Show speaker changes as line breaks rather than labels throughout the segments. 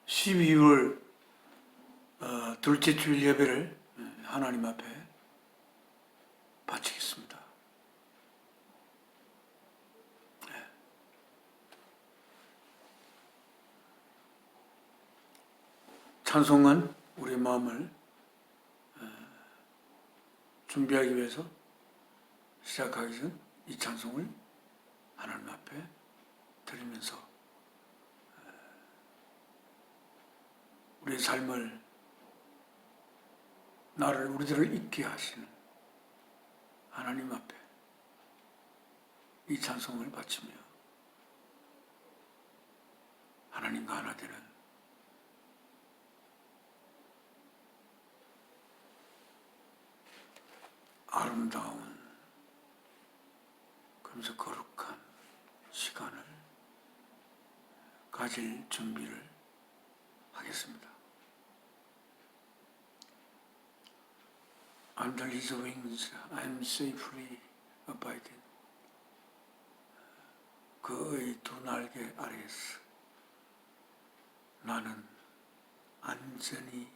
12월 둘째 주일 예배를 하나님 앞에 바치겠습니다. 찬송은 우리의 마음을 준비하기 위해서 시작하기 전 이 찬송을 하나님 앞에 드리면서 우리의 삶을 우리들을 있게 하시는 하나님 앞에 이 찬송을 바치며 하나님과 하나 되는 아름다운 그러면서 거룩한 시간을 가질 준비를 하겠습니다. Under His wings, I am safely abiding. 그의 두 날개 아래에서 나는 안전히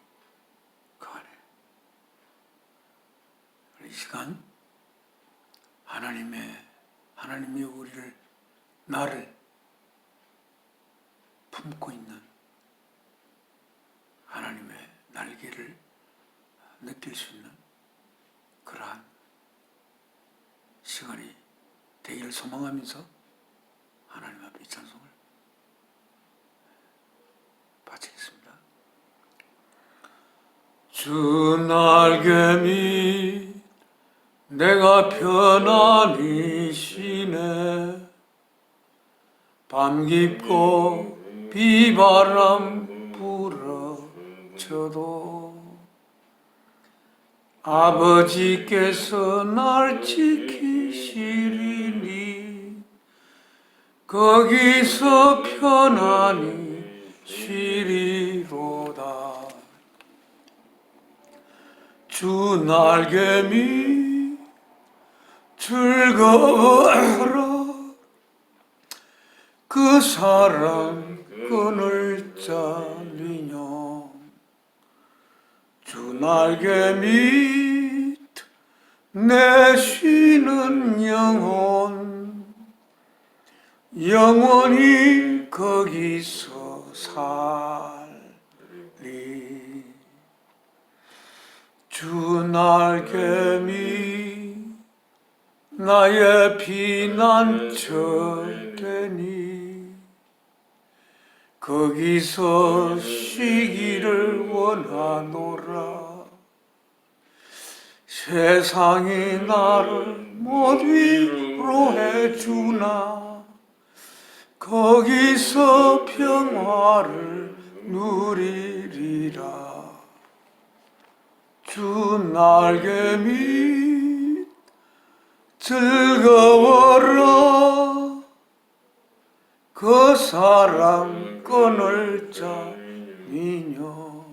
가네. 이 시간 하나님이 나를 품고 있는 하나님의 날개를 느낄 수 있는 그러한 시간이 되기를 소망하면서 하나님 앞에 이 찬송을 바치겠습니다. 주 날개 밑 내가 편안히 쉬네. 밤 깊고 비바람 불어쳐도 아버지께서 날 지키시리니 거기서 편안히 쉬리로다. 주 날개 밑 즐거워하라. 그 사랑 끈을 잘리뇨. 주 날개 밑 내 쉬는 영원히 거기서 살리. 주 날개 밑 나의 피난처 되니 거기서 쉬기를 원하노라. 세상이 나를 못 위로해 주나 거기서 평화를 누리리라. 주 날개 밑 즐거워라. 그 사랑 끈을 짜니뇨.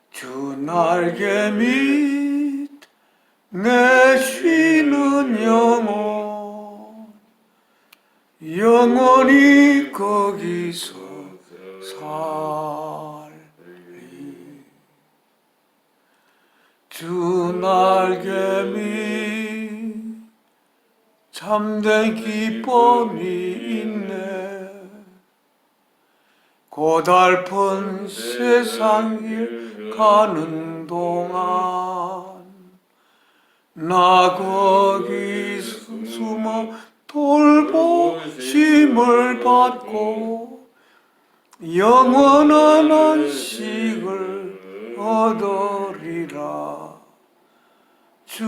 주 날개 밑 내 쉬는 영원히 거기서 살리. 주 날개 밑 참된 기쁨이 있네. 고달픈 세상 길 가는 동안 나 거기 숨어 돌보심을 받고 영원한 안식을 얻으리라. 주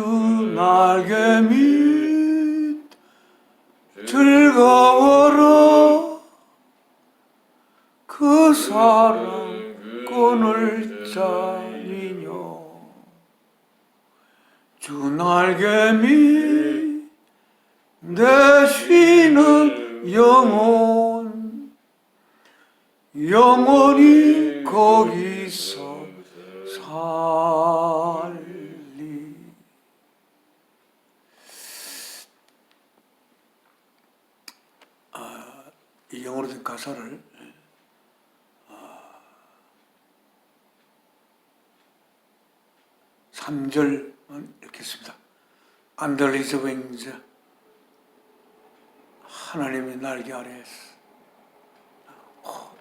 날개 밑 즐거워라. 그 사랑 끈을 짜니뇨. 주 날개 밑 내 쉬는 영원히 거기서 살리. 이 영어로 된 가사를 3절만 읽겠습니다. Under his wings, 하나님의 날개 아래에서.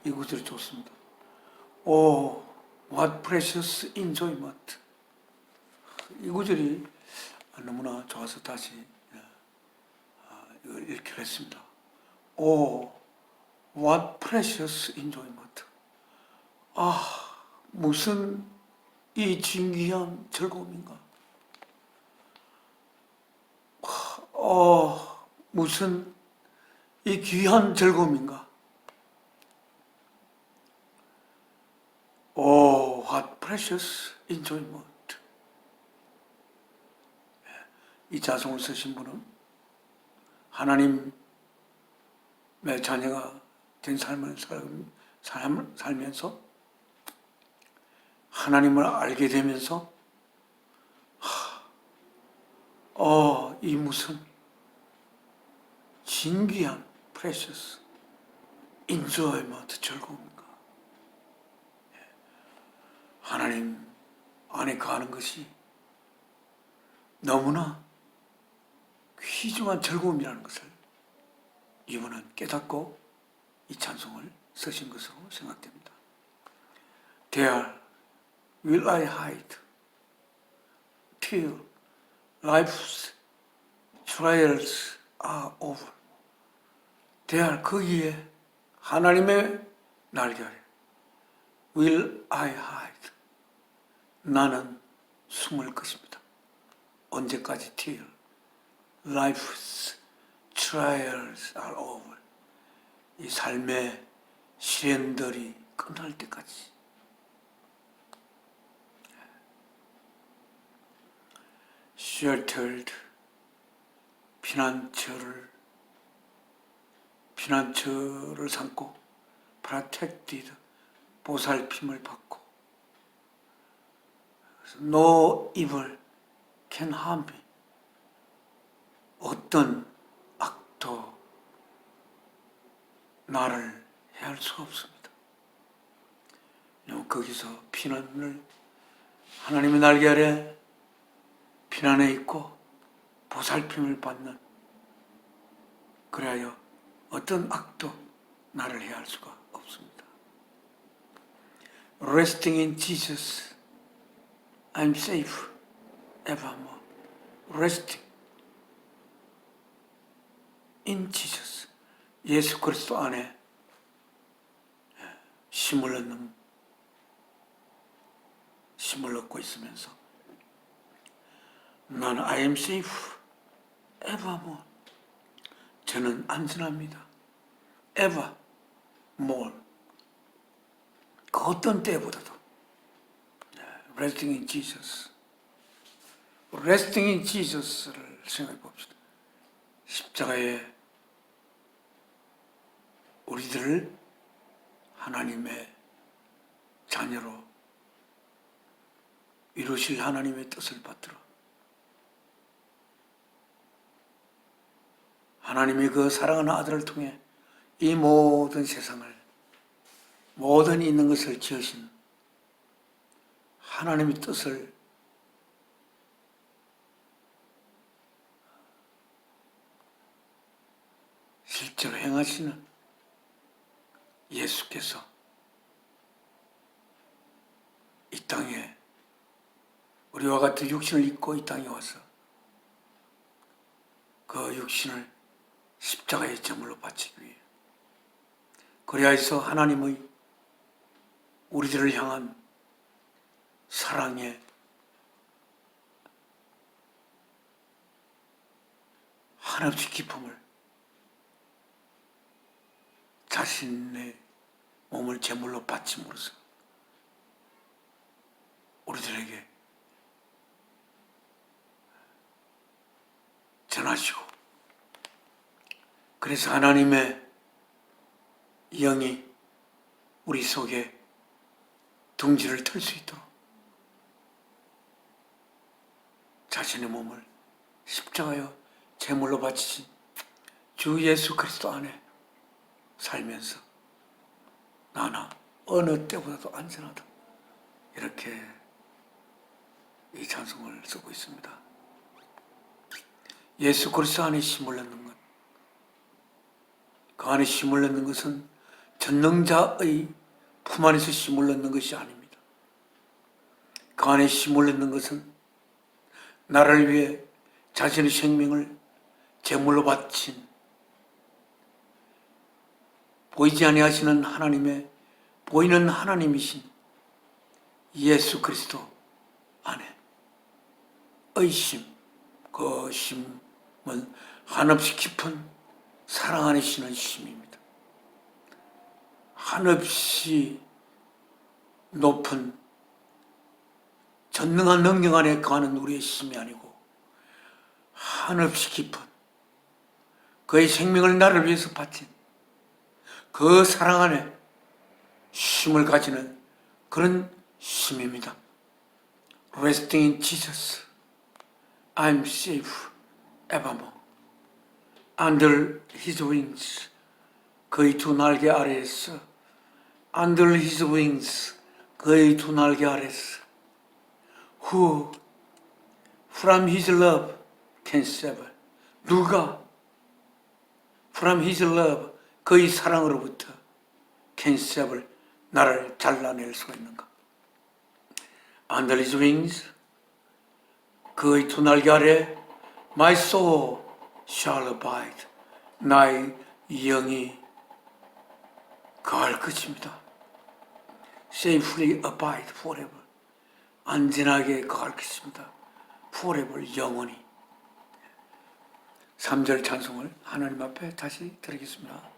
이 구절이 좋습니다. Oh, what precious enjoyment. 이 구절이 너무나 좋아서 다시 읽기로 했습니다. Oh, what precious enjoyment. 무슨 이 진귀한 즐거움인가. 무슨 이 귀한 즐거움인가. Oh, what precious enjoyment. 이 자성을 쓰신 분은 하나님의 자녀가 된 삶을 살면서 하나님을 알게 되면서 이 무슨 진귀한 precious enjoyment 즐거움인가. 하나님 안에 거하는 것이 너무나 귀중한 즐거움이라는 것을 이분은 깨닫고 이 찬송을 쓰신 것으로 생각됩니다. There will I hide till life's trials are over. There 거기에 하나님의 날개 아래 will I hide. 나는 숨을 것입니다. 언제까지? till life's trials are over. 이 삶의 시련들이 끝날 때까지. sheltered, 피난처를 삼고 protected, 보살핌을 받고 no evil can harm me. 어떤 악도 나를 해할 수가 없습니다. 거기서 피난을 하나님의 날개 아래 피난해 있고 보살핌을 받는, 그래야 어떤 악도 나를 해할 수가 없습니다. Resting in Jesus, I'm safe evermore. Resting in Jesus. 예수 그리스도 안에 힘을 얻고 있으면서 나는 I am safe evermore. 저는 안전합니다. evermore. 그 어떤 때보다도. Resting in Jesus. Resting in Jesus를 생각해 봅시다. 십자가에 우리들을 하나님의 자녀로 이루실 하나님의 뜻을 받들어 하나님의 그 사랑하는 아들을 통해 이 모든 세상을, 모든 있는 것을 지으신 하나님의 뜻을 실제로 행하시는 예수께서 이 땅에 우리와 같은 육신을 입고 이 땅에 와서 그 육신을 십자가의 제물로 바치기 위해, 그리하여서 하나님의 우리들을 향한 사랑의 한없이 깊음을 자신의 몸을 제물로 바침으로써 우리들에게 전하시고, 그래서 하나님의 영이 우리 속에 둥지를 틀 수 있도록 자신의 몸을 십자가여 제물로 바치신 주 예수 그리스도 안에 살면서 나는 어느 때보다도 안전하다, 이렇게 이 찬송을 쓰고 있습니다. 예수 그리스도 안에 힘을 넣는 것, 그 안에 힘을 넣는 것은 전능자의 품 안에서 힘을 넣는 것이 아닙니다. 그 안에 힘을 넣는 것은 나를 위해 자신의 생명을 제물로 바친 보이지 아니하시는 하나님의 보이는 하나님이신 예수 그리스도 안에 의 힘, 그 힘은 한없이 깊은 사랑 안에 쉬는 힘입니다. 한없이 높은 전능한 능력 안에 거하는 우리의 힘이 아니고 한없이 깊은 그의 생명을 나를 위해서 바친 그 사랑 안에 힘을 가지는 그런 힘입니다. Resting in Jesus, I'm safe evermore. Under His wings, 그의 두 날개 아래에서, Under His wings, 그의 두 날개 아래에서, Who from His love can save? 누가 from His love, 그의 사랑으로부터 can save, 나를 잘라낼 수가 있는가? Under His wings, 그의 두 날개 아래 My soul shall abide, 나의 영이 거할 것입니다. Safely abide forever, 안전하게 거할 것입니다. Forever, 영원히. 3절 찬송을 하나님 앞에 다시 드리겠습니다.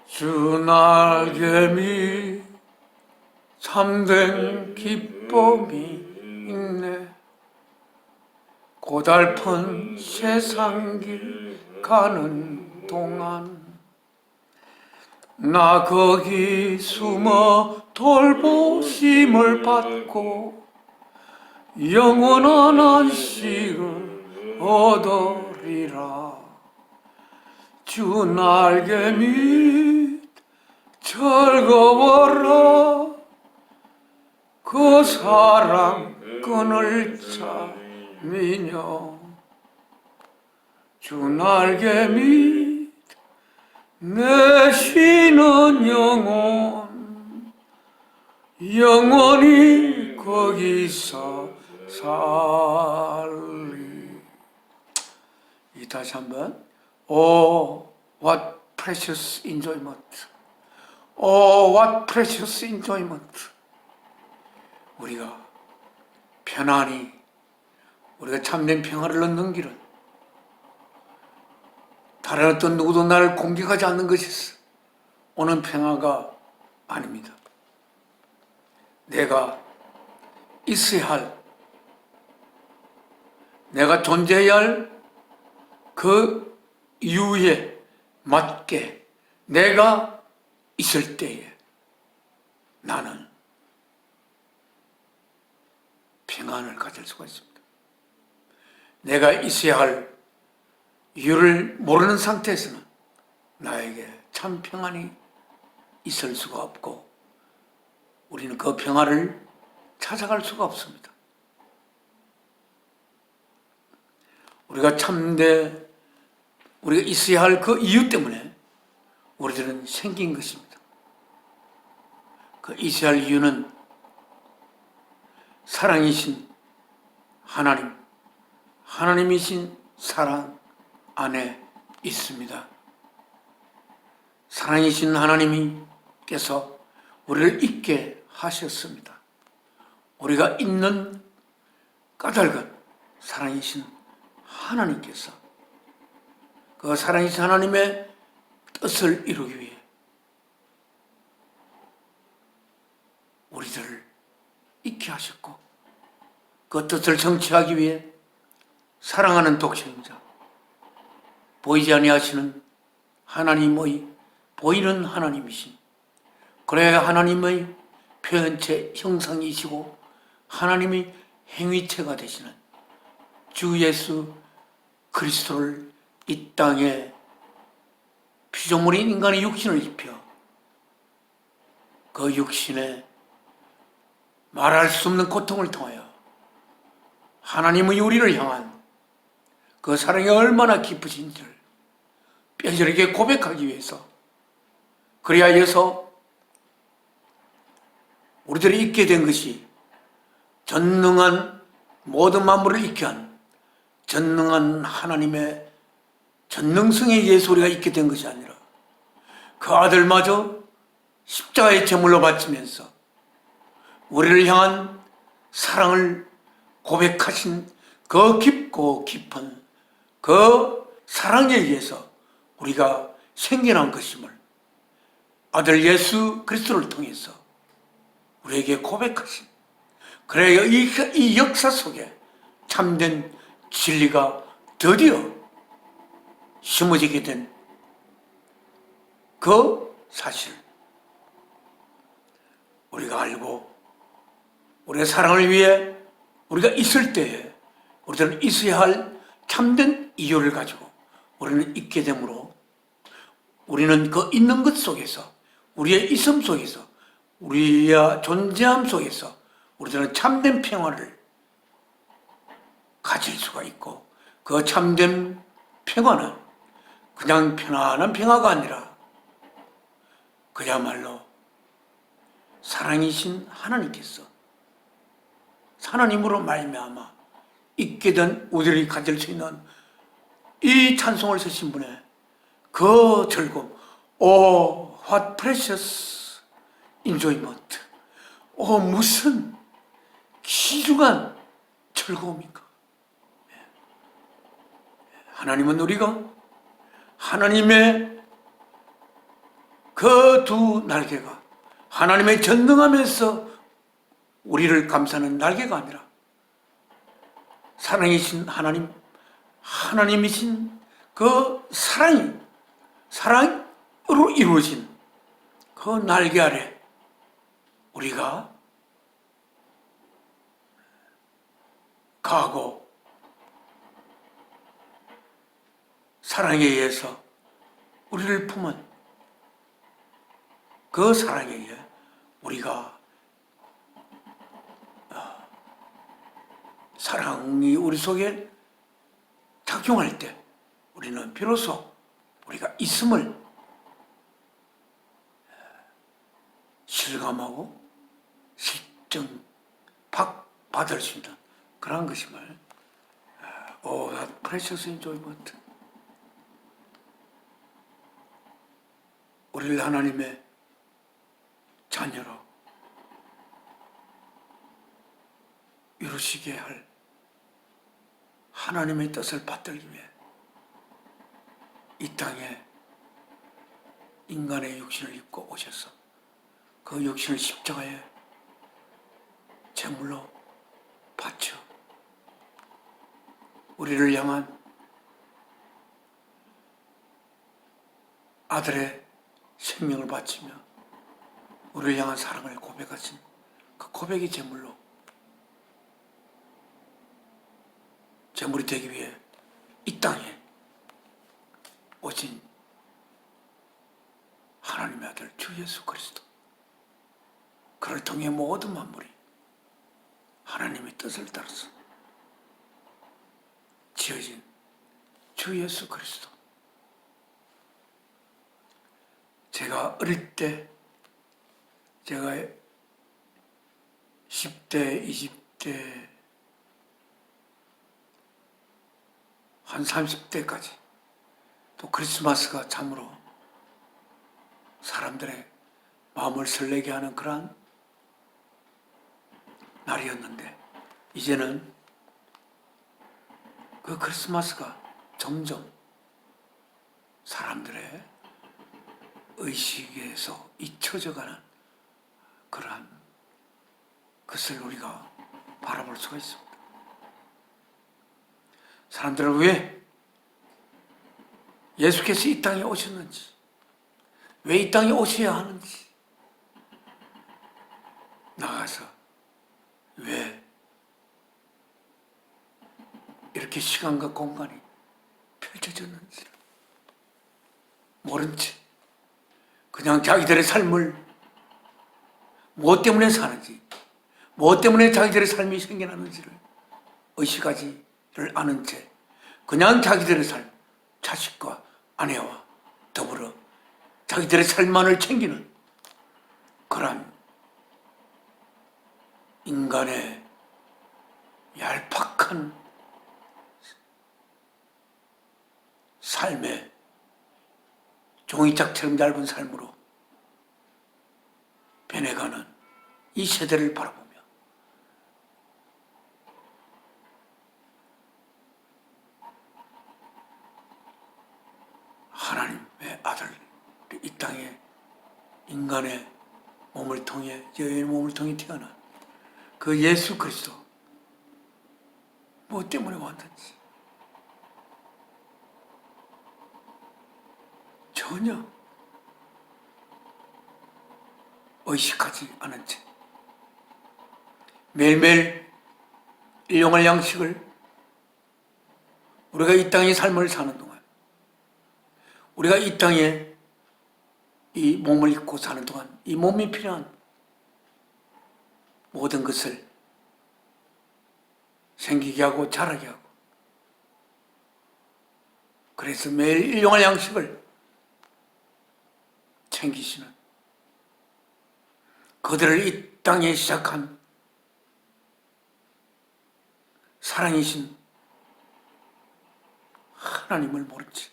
주 날개 밑 참된 기쁨이 있네. 고달픈 세상길 가는 동안 나 거기 숨어 돌보심을 받고 영원한 안식을 얻으리라. 주 날개 밑 즐거워라. 그 사랑 끈을 참으며 주 날개 밑 내 쉬는 영혼 영원히 거기서 살리. 이 다시 한번. Oh, what precious enjoyment. Oh, what precious enjoyment. 우리가 편안히 우리가 참된 평화를 얻는 길은 다른 어떤 누구도 나를 공격하지 않는 것에서 오는 평화가 아닙니다. 내가 있어야 할, 내가 존재해야 할 그 이유에 맞게 내가 있을 때에 나는 평안을 가질 수가 있습니다. 내가 있어야 할 이유를 모르는 상태에서는 나에게 참 평안이 있을 수가 없고 우리는 그 평화를 찾아갈 수가 없습니다. 우리가 우리가 있어야 할 그 이유 때문에 우리들은 생긴 것입니다. 그 있어야 할 이유는 사랑이신 하나님이신 사랑 안에 있습니다. 사랑이신 하나님께서 우리를 있게 하셨습니다. 우리가 있는 까닭은 사랑이신 하나님께서 그 사랑이신 하나님의 뜻을 이루기 위해 우리들을 있게 하셨고 그 뜻을 성취하기 위해 사랑하는 독생자, 보이지 아니하시는 하나님의 보이는 하나님이신, 그래 하나님의 표현체 형상이시고 하나님의 행위체가 되시는 주 예수 그리스도를 이 땅에 피조물인 인간의 육신을 입혀 그 육신에 말할 수 없는 고통을 통하여 하나님의 우리를 향한 그 사랑이 얼마나 깊으신지를 뼈저리게 고백하기 위해서, 그리하여서 우리들이 있게 된 것이 전능한 모든 만물을 있게 한 전능한 하나님의 전능성의 예수 우리가 있게 된 것이 아니라 그 아들마저 십자가의 제물로 바치면서 우리를 향한 사랑을 고백하신 그 깊고 깊은 그 사랑에 의해서 우리가 생겨난 것임을 아들 예수 그리스도를 통해서 우리에게 고백하신, 그래야 이 역사 속에 참된 진리가 드디어 심어지게 된 그 사실, 우리가 알고 우리의 사랑을 위해 우리가 있을 때에 우리들은 있어야 할 참된 이유를 가지고 우리는 있게 되므로 우리는 그 있는 것 속에서, 우리의 있음 속에서, 우리의 존재함 속에서 우리들은 참된 평화를 가질 수가 있고, 그 참된 평화는 그냥 편안한 평화가 아니라 그야말로 사랑이신 하나님께서 하나님으로 말미암아 있게 된 우리들이 가질 수 있는 이 찬송을 쓰신 분의 그 즐거움, Oh, what precious enjoyment. 무슨 귀중한 즐거움입니까? 하나님은 우리가 하나님의 그 두 날개가, 하나님의 전능하면서 우리를 감싸는 날개가 아니라 사랑이신 하나님, 하나님이신 그 사랑으로 이루어진 그 날개 아래 우리가 가고, 사랑에 의해서 우리를 품은 그 사랑에 의해 우리가 사랑이 우리 속에 작용할 때 우리는 비로소 우리가 있음을 실감하고 실증 받을 수 있는 그런 것임을, Oh, that precious enjoyment. 우리를 하나님의 자녀로 이루시게 할 하나님의 뜻을 받들기 위해 이 땅에 인간의 육신을 입고 오셔서 그 육신을 십자가에 제물로 바쳐 우리를 향한 아들의 생명을 바치며 우리를 향한 사랑을 고백하신 그 고백의 제물이 되기 위해 이 땅에 오신 하나님의 아들 주 예수 그리스도, 그를 통해 모든 만물이 하나님의 뜻을 따라서 지어진 주 예수 그리스도. 제가 어릴 때, 제가 10대, 20대, 한 30대까지 또 크리스마스가 참으로 사람들의 마음을 설레게 하는 그러한 날이었는데, 이제는 그 크리스마스가 점점 사람들의 의식에서 잊혀져가는 그러한 것을 우리가 바라볼 수가 있습니다. 사람들은 왜 예수께서 이 땅에 오셨는지, 왜 이 땅에 오셔야 하는지, 나가서 왜 이렇게 시간과 공간이 펼쳐졌는지 모른 채 그냥 자기들의 삶을 무엇 때문에 사는지, 무엇 때문에 자기들의 삶이 생겨났는지를 의식하지를 않은 채 그냥 자기들의 삶, 자식과 아내와 더불어 자기들의 삶만을 챙기는 그러한 인간의 얄팍한 삶의 종이짝처럼 얇은 삶으로 변해가는 이 세대를 바라보며 하나님의 아들 이 땅에 인간의 몸을 통해 여인의 몸을 통해 태어난 그 예수 그리스도 뭐 때문에 왔는지 전혀 의식하지 않은 채 매일매일 일용할 양식을 우리가 이 땅의 삶을 사는 동안 우리가 이 땅에 이 몸을 입고 사는 동안 이 몸이 필요한 모든 것을 생기게 하고 자라게 하고 그래서 매일 일용할 양식을 챙기시는 그들을 이 땅에 시작한 사랑이신 하나님을 모른 채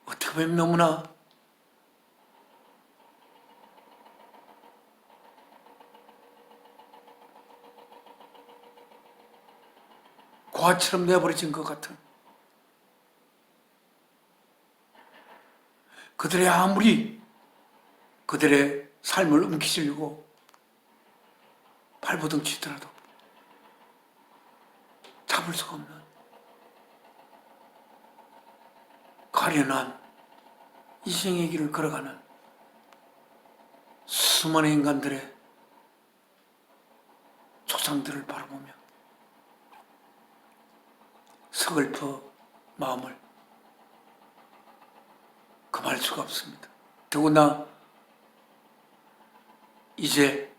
어떻게 보면 너무나 과처럼 내버려진 것 같은 그들의 아무리 그들의 삶을 움켜쥐고 발버둥 치더라도 잡을 수가 없는 가련한 이생의 길을 걸어가는 수많은 인간들의 조상들을 바라보며 서글퍼 마음을 금할 수가 없습니다. 더구나 이제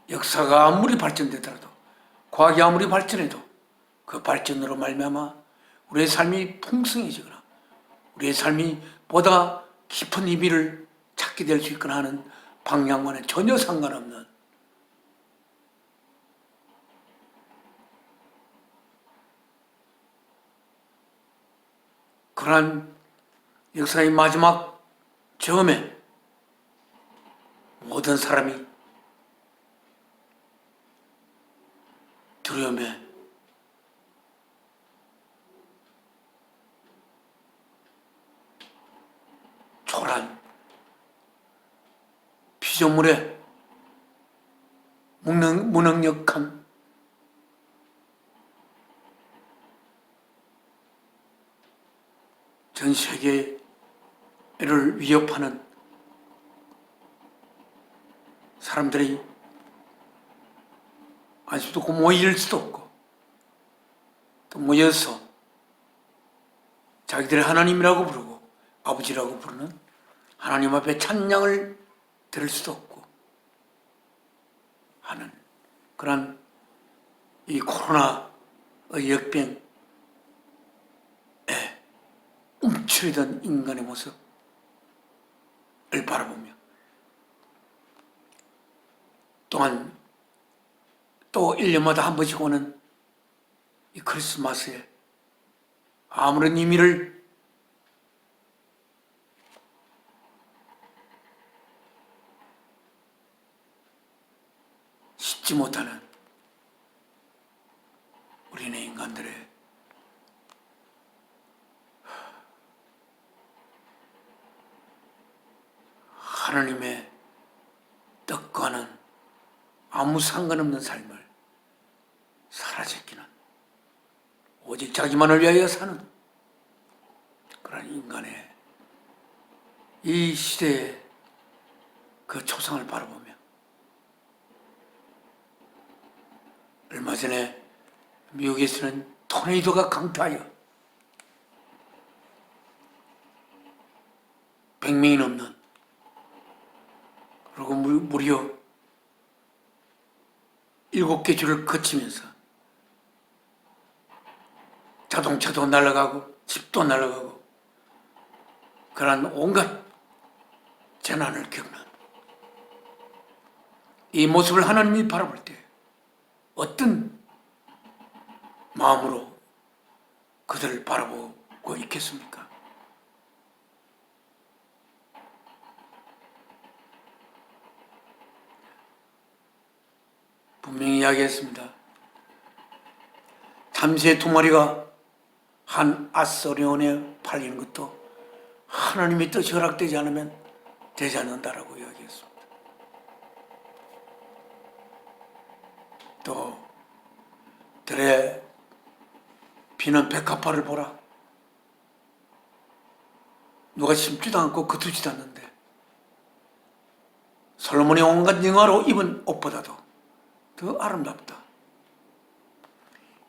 역사가 아무리 발전되더라도 과학이 아무리 발전해도 그 발전으로 말미암아 우리의 삶이 풍성해지거나 우리의 삶이 보다 깊은 의미를 찾게 될 수 있거나 하는 방향과는 전혀 상관없는 그러한 역사의 마지막 점에 모든 사람이 두려움에 초란 피조물에 무능력한 전 세계를 위협하는 사람들이 알 수도 없고 모일 수도 없고 또 모여서 자기들의 하나님이라고 부르고 아버지라고 부르는 하나님 앞에 찬양을 들을 수도 없고 하는 그런 이 코로나의 역병에 움츠리던 인간의 모습을 바라보며 또한 또 1년마다 한 번씩 오는 이 크리스마스에 아무런 의미를 싣지 못하는 우리네 인간들의 하나님의 뜻과는 아무 상관없는 삶을 사라지기는 오직 자기만을 위하여 사는 그런 인간의 이 시대의 그 초상을 바라보며 얼마 전에 미국에서는 토네이도가 강타하여 100명이 넘는 그리고 무려 7개 줄을 거치면서 자동차도 날아가고 집도 날아가고 그러한 온갖 재난을 겪는 이 모습을 하나님이 바라볼 때 어떤 마음으로 그들을 바라보고 있겠습니까? 분명히 이야기했습니다. 참새 2마리가 한 아스리온에 팔리는 것도 하나님의 뜻이 허락되지 않으면 되지 않는다라고 이야기했습니다. 또 들에 피는 백합화를 보라. 누가 심지도 않고 거두지도 않는데 솔로몬의 온갖 영화로 입은 옷보다도 더 아름답다.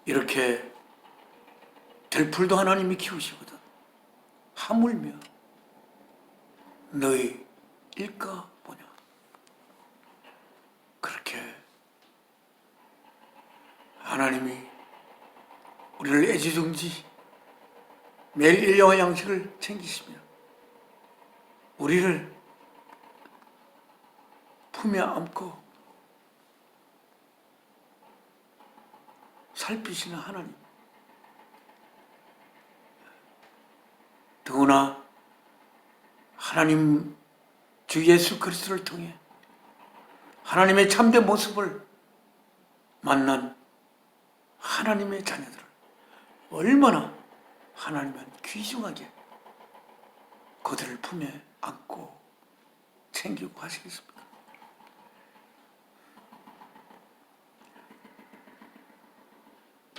이렇게 들풀도 하나님이 키우시거든. 하물며 너희 일까 보냐. 그렇게 하나님이 우리를 애지중지 매일 일용할 양식을 챙기시며 우리를 품에 안고 살피시는 하나님. 더구나 하나님 주 예수 그리스도를 통해 하나님의 참된 모습을 만난 하나님의 자녀들을 얼마나 하나님은 귀중하게 그들을 품에 안고 챙기고 하시겠습니까?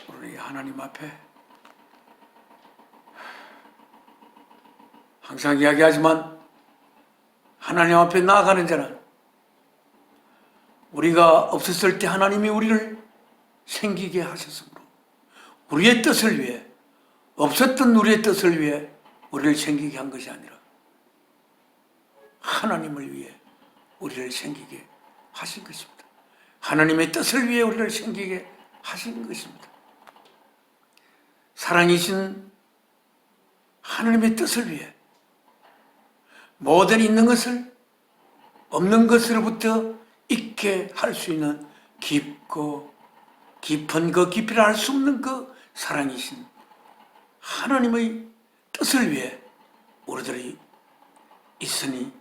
우리 하나님 앞에 항상 이야기하지만 하나님 앞에 나아가는 자는 우리가 없었을 때 하나님이 우리를 생기게 하셨으므로 우리의 뜻을 위해, 없었던 우리의 뜻을 위해 우리를 생기게 한 것이 아니라 하나님을 위해 우리를 생기게 하신 것입니다. 하나님의 뜻을 위해 우리를 생기게 하신 것입니다. 사랑이신 하나님의 뜻을 위해 모든 있는 것을 없는 것으로부터 있게 할 수 있는 깊고 깊은 그 깊이를 알 수 없는 그 사랑이신 하나님의 뜻을 위해 우리들이 있으니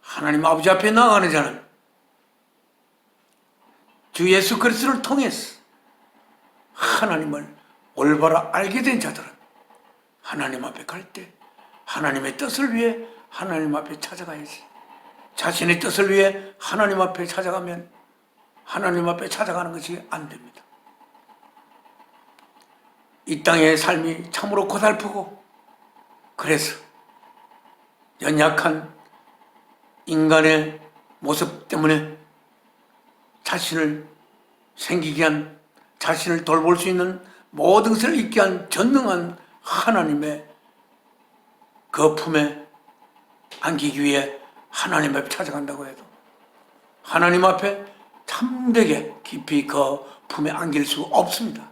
하나님 아버지 앞에 나아가는 자는 주 예수 그리스도를 통해서 하나님을 올바로 알게 된 자들은 하나님 앞에 갈 때 하나님의 뜻을 위해 하나님 앞에 찾아가야지. 자신의 뜻을 위해 하나님 앞에 찾아가면 하나님 앞에 찾아가는 것이 안 됩니다. 이 땅의 삶이 참으로 고달프고 그래서 연약한 인간의 모습 때문에 자신을 생기게 한, 자신을 돌볼 수 있는 모든 것을 있게 한 전능한 하나님의 그 품에 안기기 위해 하나님 앞에 찾아간다고 해도 하나님 앞에 참되게 깊이 그 품에 안길 수 없습니다.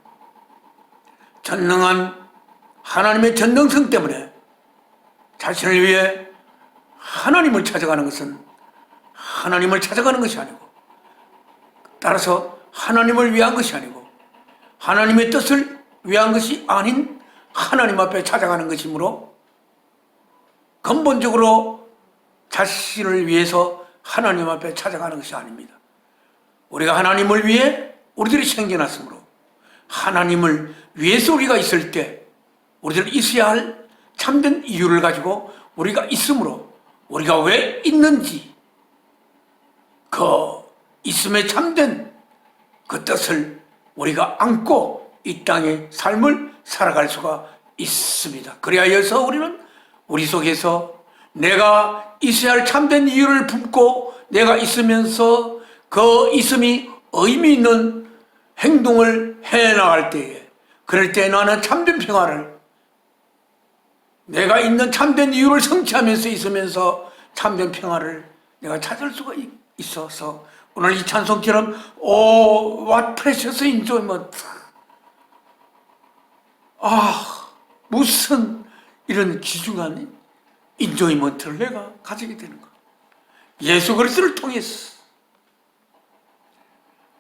전능한 하나님의 전능성 때문에 자신을 위해 하나님을 찾아가는 것은 하나님을 찾아가는 것이 아니고, 따라서 하나님을 위한 것이 아니고 하나님의 뜻을 위한 것이 아닌 하나님 앞에 찾아가는 것이므로 근본적으로 자신을 위해서 하나님 앞에 찾아가는 것이 아닙니다. 우리가 하나님을 위해 우리들이 생겨났으므로 하나님을 위해서 우리가 있을 때 우리들이 있어야 할 참된 이유를 가지고 우리가 있으므로 우리가 왜 있는지 그 있음의 참된 그 뜻을 우리가 안고 이 땅의 삶을 살아갈 수가 있습니다. 그리하여서 우리는 우리 속에서 내가 있어야 할 참된 이유를 품고 내가 있으면서 그 있음이 의미 있는 행동을 해나갈 때에, 그럴 때 나는 참된 평화를, 내가 있는 참된 이유를 성취하면서 있으면서 참된 평화를 내가 찾을 수가 있어서 오늘 이 찬송처럼 Oh, what precious enjoyment. 무슨 이런 귀중한 인조이먼트를 내가 가지게 되는 거. 예수 그리스도를 통해서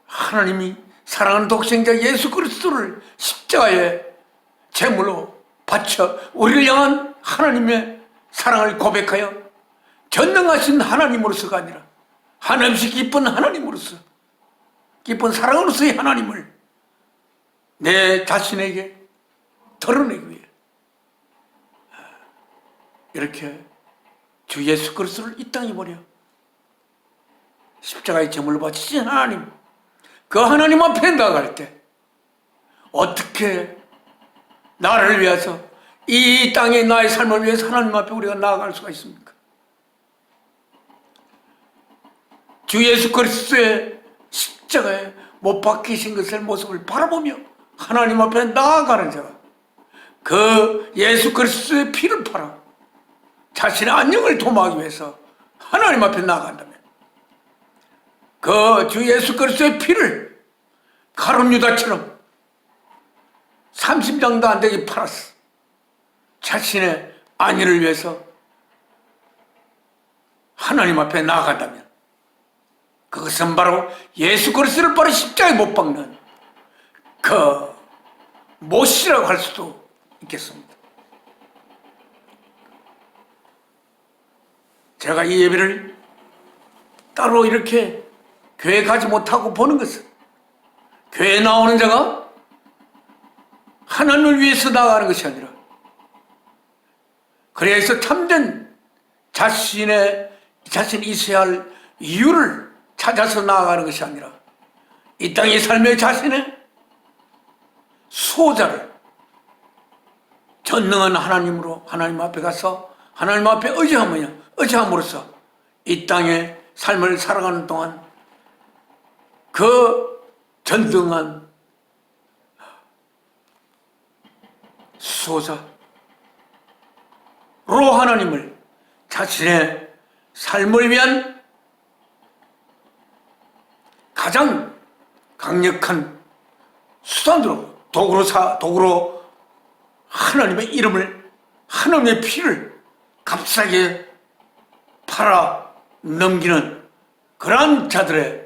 하나님이 사랑하는 독생자 예수 그리스도를 십자가에 제물로 바쳐 우리를 향한 하나님의 사랑을 고백하여 전능하신 하나님으로서가 아니라 한없이 기쁜 하나님으로서, 기쁜 사랑으로서의 하나님을 내 자신에게 드러내기 위해 이렇게 주 예수 그리스도를 이 땅에 버려 십자가의 제물로 바치신 하나님, 그 하나님 앞에 나아갈 때 어떻게 나를 위해서, 이 땅에 나의 삶을 위해서 하나님 앞에 우리가 나아갈 수가 있습니까? 주 예수 그리스도의 십자가에 못 박히신 것의 모습을 바라보며 하나님 앞에 나아가는 자가 그 예수 그리스도의 피를 팔아 자신의 안녕을 도모하기 위해서 하나님 앞에 나아간다면 그 주 예수 그리스도의 피를 가룟 유다처럼 30장도 안 되게 팔았어. 자신의 안위를 위해서 하나님 앞에 나아간다면 그것은 바로 예수 그리스도를 바로 십자가에 못 박는 그 못이라고 할 수도 있겠습니다. 제가 이 예배를 따로 이렇게 교회 가지 못하고 보는 것은 교회에 나오는 자가 하나님을 위해서 나아가는 것이 아니라 그래서 참된 자신이 있어야 할 이유를 찾아서 나아가는 것이 아니라 이 땅의 삶의 자신의 수호자를 전능한 하나님으로 하나님 앞에 가서 하나님 앞에 의지함으로써 이 땅의 삶을 살아가는 동안 그 전등한 수호자로 하나님을 자신의 삶을 위한 가장 강력한 수단으로 도구로 하나님의 이름을, 하나님의 피를 값싸게 팔아 넘기는 그러한 자들이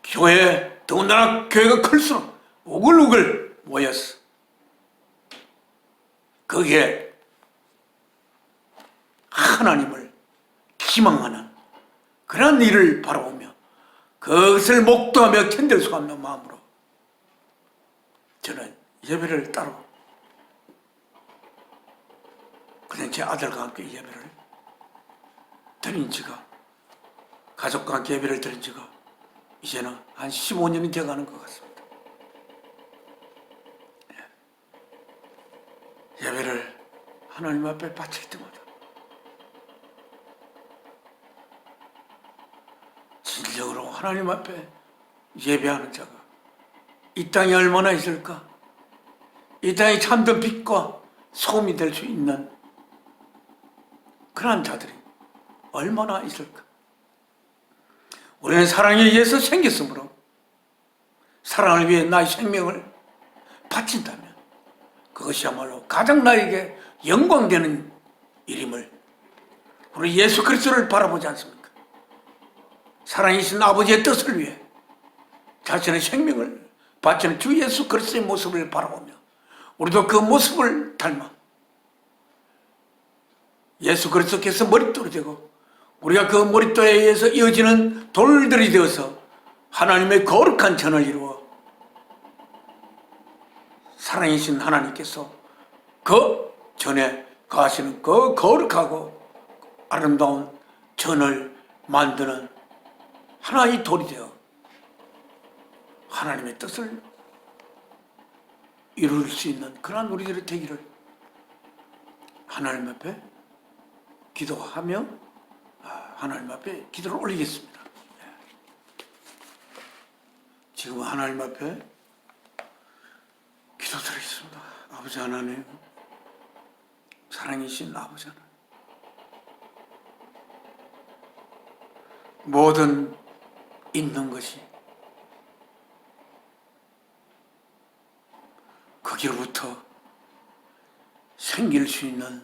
교회, 더군다나 교회가 클수록 우글우글 모였어. 거기에 하나님을 기망하는 그런 일을 바라보며 그것을 목도하며 견딜 수가 없는 마음으로 저는 예배를 따로 그냥 제 아들과 함께 예배를 드린 지가, 가족과 함께 예배를 드린 지가 이제는 한 15년이 되어가는 것 같습니다. 예배를 하나님 앞에 바칠 때마다 진정으로 하나님 앞에 예배하는 자가 이 땅에 얼마나 있을까? 이 땅에 참된 빛과 소금이 될 수 있는 그러한 자들이 얼마나 있을까? 우리는 사랑에 의해서 생겼으므로 사랑을 위해 나의 생명을 바친다면 그것이야말로 가장 나에게 영광되는 일임을 우리 예수 그리스도를 바라보지 않습니까? 사랑이신 아버지의 뜻을 위해 자신의 생명을 바치는 주 예수 그리스도의 모습을 바라보며 우리도 그 모습을 닮아 예수 그리스도께서 머릿돌이 되고 우리가 그 머릿돌에 의해서 이어지는 돌들이 되어서 하나님의 거룩한 전을 이루어 사랑이신 하나님께서 그 전에 가시는 그 거룩하고 아름다운 전을 만드는 하나의 돌이 되어 하나님의 뜻을 이룰 수 있는 그러한 우리들의 되기를 하나님 앞에 기도하며 하나님 앞에 기도를 올리겠습니다. 지금 하나님 앞에 기도드리겠습니다. 아버지 하나님, 사랑이신 아버지 하나님, 모든 있는 것이 거기로부터 생길 수 있는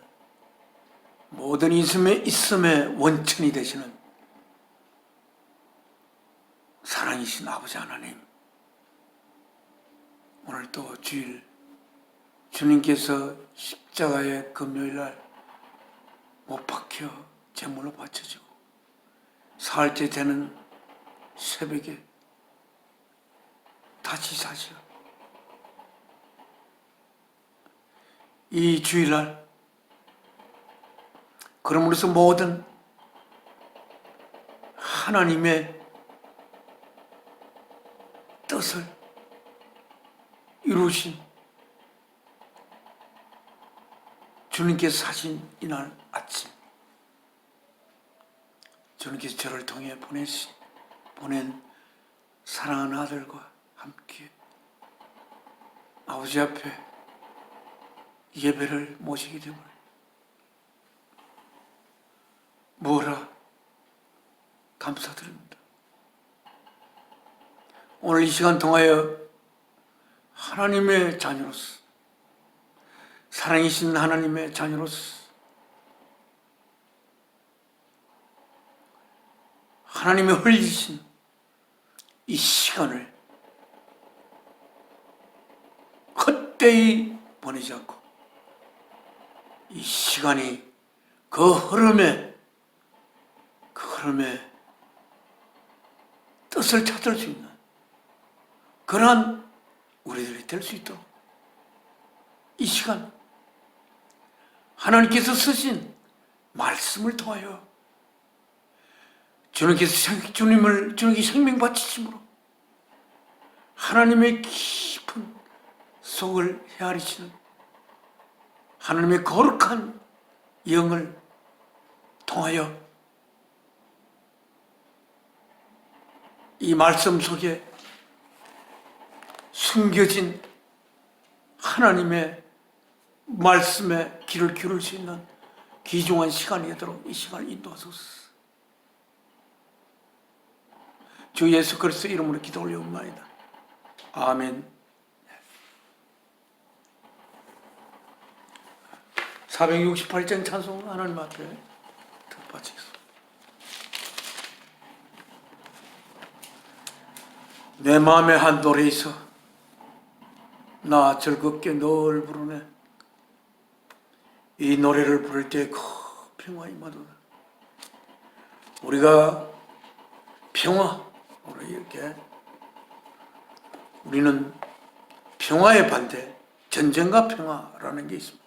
모든 있음의 원천이 되시는 사랑이신 아버지 하나님, 오늘 또 주일 주님께서 십자가의 금요일날 못 박혀 제물로 바쳐지고 사흘째 되는 새벽에 다시 사시어 이 주일날 그러므로서 모든 하나님의 뜻을 이루신 주님께서 사신 이날 아침, 주님께서 저를 통해 보낸 사랑하는 아들과 함께 아버지 앞에 예배를 모시게 되므로 뭐라 감사드립니다. 오늘 이 시간 통하여 하나님의 자녀로서, 사랑이신 하나님의 자녀로서 하나님의 흘리신 이 시간을 헛되이 보내지 않고 이 시간이 그 흐름에 뜻을 찾을 수 있는 그러한 우리들이 될 수 있도록 이 시간 하나님께서 쓰신 말씀을 통하여 주님께 생명 바치심으로 하나님의 깊은 속을 헤아리시는 하나님의 거룩한 영을 통하여 이 말씀 속에 숨겨진 하나님의 말씀에 귀를 기울일 수 있는 귀중한 시간이 되도록 이 시간을 인도하소서. 주 예수 그리스도 이름으로 기도 올려옵나이다. 아멘. 468장 찬송 하나님 앞에 바치겠습니다. 내 마음에 한 노래 있어 나 즐겁게 널 부르네. 이 노래를 부를 때 그 평화 임하도다. 우리가 평화, 우리는 평화의 반대, 전쟁과 평화라는 게 있습니다.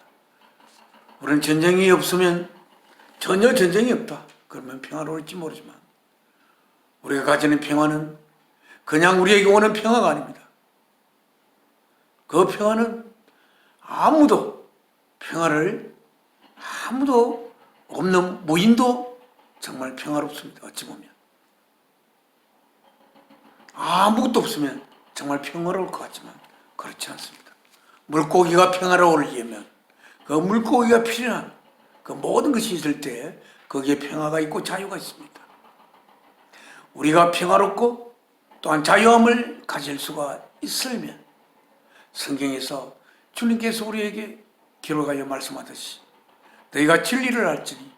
우리는 전쟁이 없으면 전혀 전쟁이 없다. 그러면 평화로울지 모르지만 우리가 가지는 평화는 그냥 우리에게 오는 평화가 아닙니다. 그 평화는 아무도 없는 무인도 정말 평화롭습니다. 어찌 보면 아무것도 없으면 정말 평화로울 것 같지만 그렇지 않습니다. 물고기가 평화로우려면 그 물고기가 필요한 그 모든 것이 있을 때 거기에 평화가 있고 자유가 있습니다. 우리가 평화롭고 또한 자유함을 가질 수가 있으면 성경에서 주님께서 우리에게 기록하여 말씀하듯이 너희가 진리를 알지니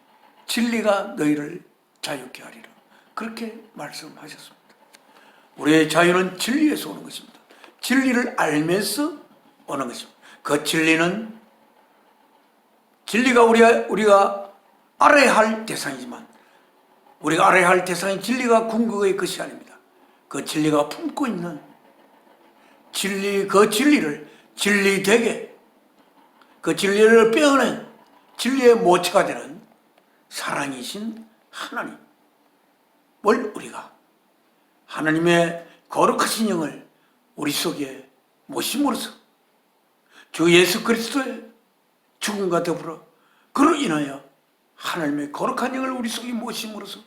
진리가 너희를 자유케 하리라. 그렇게 말씀하셨습니다. 우리의 자유는 진리에서 오는 것입니다. 진리를 알면서 오는 것입니다. 그 진리가 우리가 알아야 할 대상이지만 우리가 알아야 할 대상이 진리가 궁극의 것이 아닙니다. 그 진리가 품고 있는 그 진리를 진리되게 그 진리를 빼어낸 진리의 모체가 되는 사랑이신 하나님을 우리가 하나님의 거룩하신 영을 우리 속에 모심으로써 주 예수 그리스도의 죽음과 더불어 그로 인하여 하나님의 거룩한 영을 우리 속에 모심으로써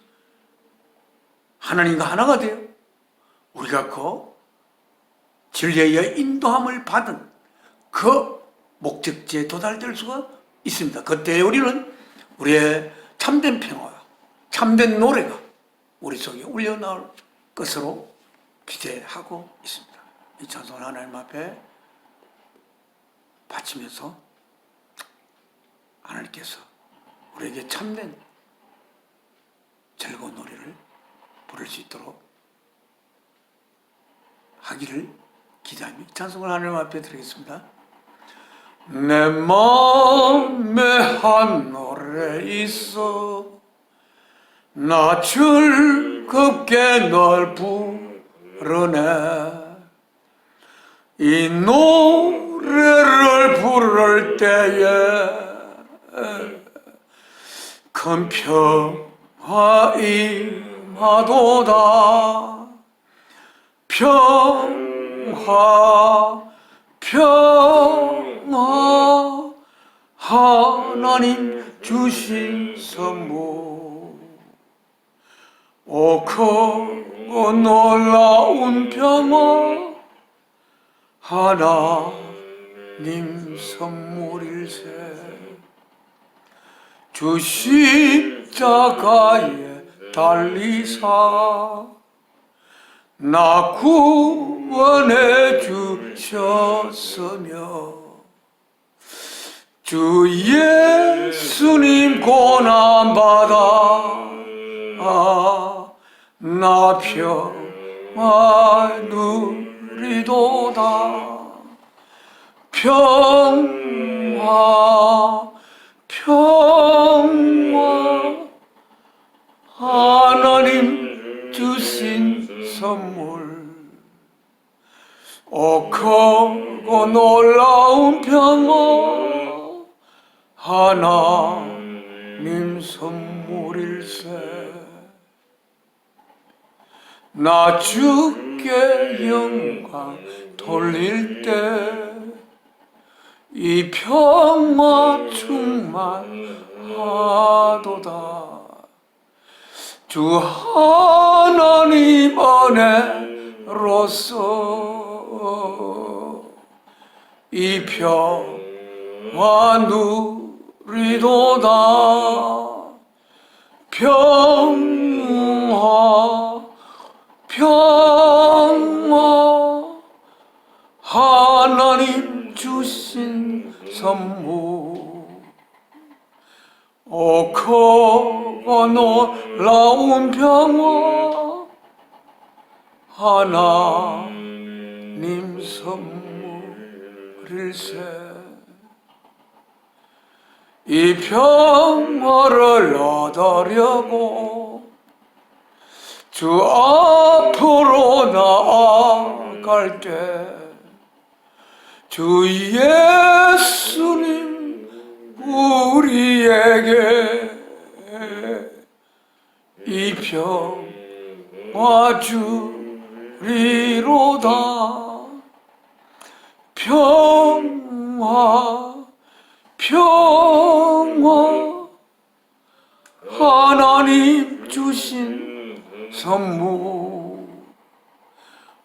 하나님과 하나가 되어 우리가 그 진리의 인도함을 받은 그 목적지에 도달될 수가 있습니다. 그때 우리는 우리의 참된 평화와 참된 노래가 우리 속에 울려 나올 것으로 기대하고 있습니다. 이 찬송을 하나님 앞에 바치면서 하나님께서 우리에게 참된 즐거운 노래를 부를 수 있도록 하기를 기대하며 찬송을 하나님 앞에 드리겠습니다. 내 마음에 한 노래 있어 나 즐겁게 널 부르네 이 노래를 부를 때에 큰 평화 임하도다 평화 하나님 주신 선물 오 크고 놀라운 평화 하나님 선물일세 주 십자가에 달리사 나 구원해 주셨으며 주 예수님 고난받아 나 평화 누리도다 평화 하나님 주신 선물 오 크고 놀라운 평화 하나님 선물일세 나 주께 영광 돌릴 때 이 평화 충만하도다 주 하나님 은혜로서 이 평화 누리도다 평화 하나님 주신 선물 오 크고 놀라운 평화 하나님 선물일세 이 평화를 얻으려고 주 앞으로 나아갈 때 주 예수님 우리에게 이 평화 주리로다 평화 하나님 주신 선물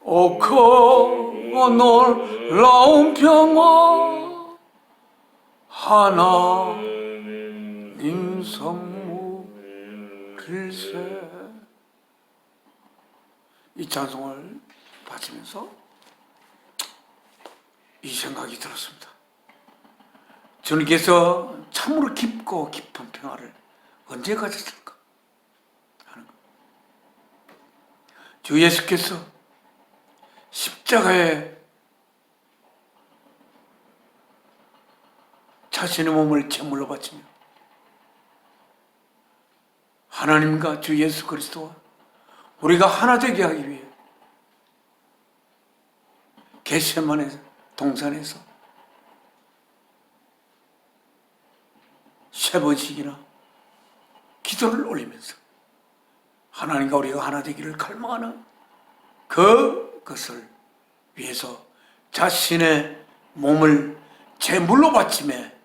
오 크고 놀라운 평화 하나님 선물일세 이 찬송을 바치면서 이 생각이 들었습니다. 주님께서 참으로 깊고 깊은 평화를 언제 가졌을까 하는 것. 주 예수께서 십자가에 자신의 몸을 제물로 바치며 하나님과 주 예수 그리스도와 우리가 하나 되게 하기 위해 겟세마네 동산에서 3번씩이나 기도를 올리면서 하나님과 우리가 하나 되기를 갈망하는 그것을 위해서 자신의 몸을 제물로 바치며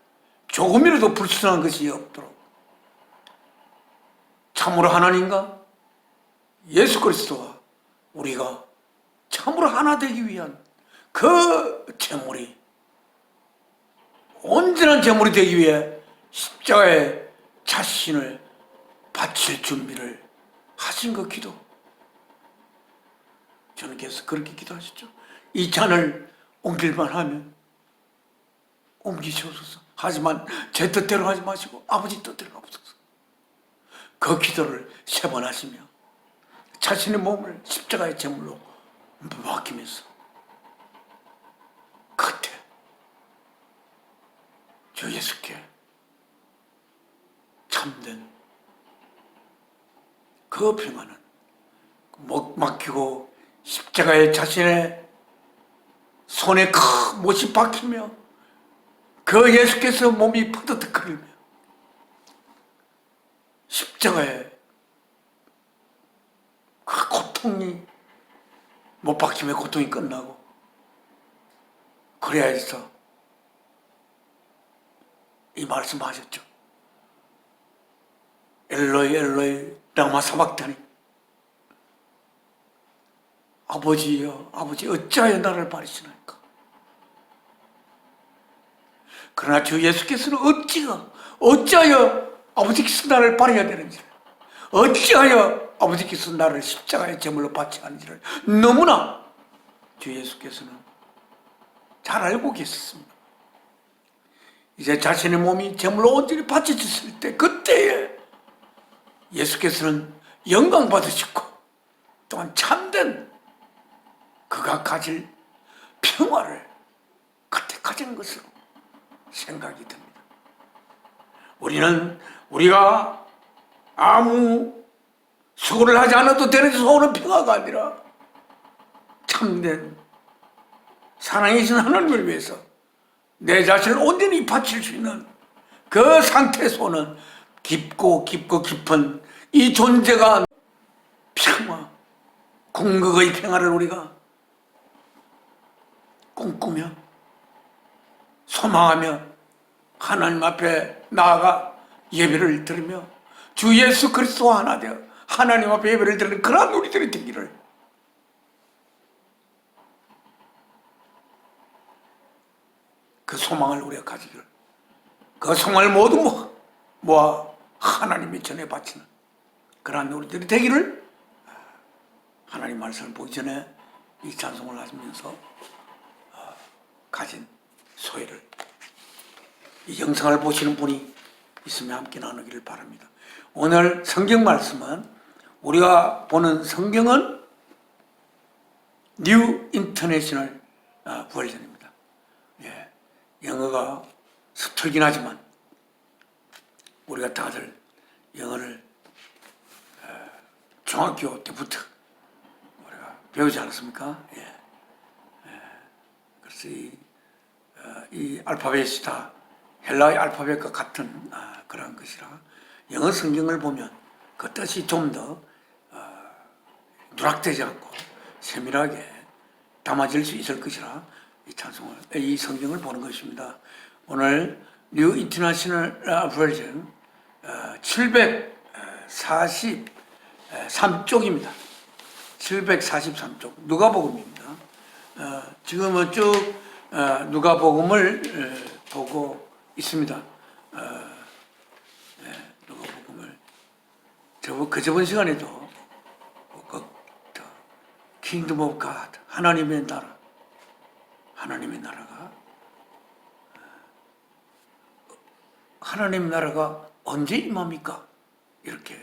조금이라도 불순한 것이 없도록 참으로 하나님과 예수 그리스도와 우리가 참으로 하나 되기 위한 그 제물이 온전한 제물이 되기 위해 십자가에 자신을 바칠 준비를 하신 그 기도, 주님께서 그렇게 기도하셨죠. 이 잔을 옮길만 하면 옮기시옵소서. 하지만 제 뜻대로 하지 마시고 아버지 뜻대로 하옵소서. 그 기도를 3번 하시며 자신의 몸을 십자가의 제물로 맡기면서 그때 주 예수께 참된 그 평안은 목 맡기고 십자가에 자신의 손에 큰 못이 박히며 그 예수께서 몸이 퍼득거리며 십자가에 그 고통이 못 박히며 고통이 끝나고 그래야 해서 이 말씀하셨죠. 엘로이 엘로이 라마 사박다니, 아버지여 아버지 어찌하여 나를 버리시나이까. 그러나 주 예수께서는 어찌하여 아버지께서 나를 버려야 되는지, 어찌하여 아버지께서 나를 십자가의 제물로 바치 하는지를 너무나 주 예수께서는 잘 알고 계셨습니다. 이제 자신의 몸이 제물로 온전히 바쳐졌을 때 그때에 예수께서는 영광 받으시고 또한 참된 그가 가질 평화를 그때 가진 것으로 생각이 듭니다. 우리가 아무 수고를 하지 않아도 되는 데서 오는 평화가 아니라 참된 사랑이신 하나님을 위해서 내 자신을 온전히 바칠 수 있는 그 상태에서 오는 깊고 깊은 이 존재가 평화, 궁극의 평화를 우리가 꿈꾸며 소망하며 하나님 앞에 나아가 예배를 드리며 주 예수 그리스도와 하나 되어 하나님 앞에 예배를 드리는 그런 우리들이 되기를 그 소망을 우리가 가지기를, 그 소망을 모두 모아 하나님의 전에 바치는 그러한 우리들이 되기를 하나님 말씀을 보기 전에 이 찬송을 하시면서 가진 소회를 이 영상을 보시는 분이 있으면 함께 나누기를 바랍니다. 오늘 성경 말씀은 우리가 보는 성경은 뉴 인터내셔널 버전입니다. 예, 영어가 서툴긴 하지만 우리가 다들 영어를 중학교 때부터 우리가 배우지 않았습니까? 예. 그래서 이 알파벳이 다 헬라의 알파벳과 같은 그런 것이라 영어 성경을 보면 그 뜻이 좀 더 누락되지 않고 세밀하게 담아질 수 있을 것이라 이 성경을 보는 것입니다. 오늘 뉴 인터내셔널 버전 743쪽입니다. 743쪽 누가복음입니다. 지금은 쭉 누가복음을 보고 있습니다. 누가복음을 그 저번 시간에도 킹덤 오브 갓, 하나님의 나라가 언제 임합니까? 이렇게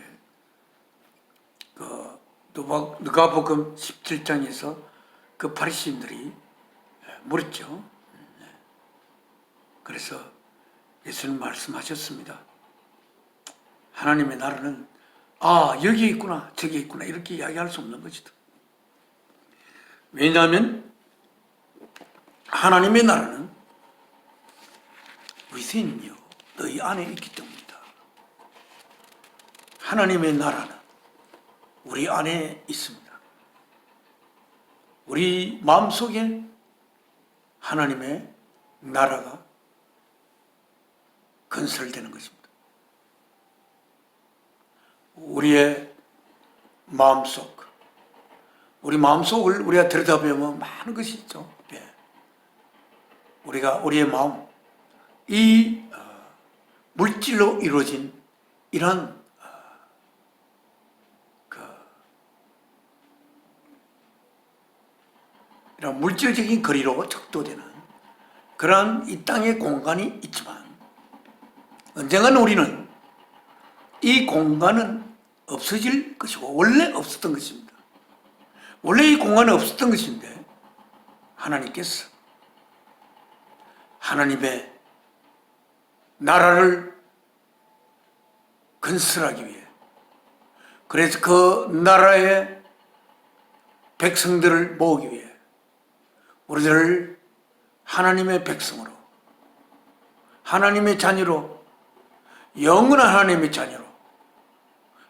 그 누가복음 17장에서 그 바리새인들이 물었죠. 그래서 예수님 말씀하셨습니다. 하나님의 나라는 여기 있구나 저기 있구나 이렇게 이야기할 수 없는 것이다. 왜냐하면 하나님의 나라는 within you, 너희 안에 있기 때문이다. 하나님의 나라는 우리 안에 있습니다. 우리 마음속에 하나님의 나라가 건설되는 것입니다. 우리의 마음속, 우리 마음속을 우리가 들여다보면 많은 것이 있죠. 예. 우리의 마음, 이 물질로 이루어진 이런 그 이런 물질적인 거리로 척도되는 그러한 이 땅의 공간이 있지만 언젠가는 우리는 이 공간은 없어질 것이고 원래 없었던 것입니다. 원래 이 공간은 없었던 것인데 하나님께서 하나님의 나라를 건설하기 위해 그래서 그 나라의 백성들을 모으기 위해 우리들을 하나님의 백성으로 하나님의 자녀로 영원한 하나님의 자녀로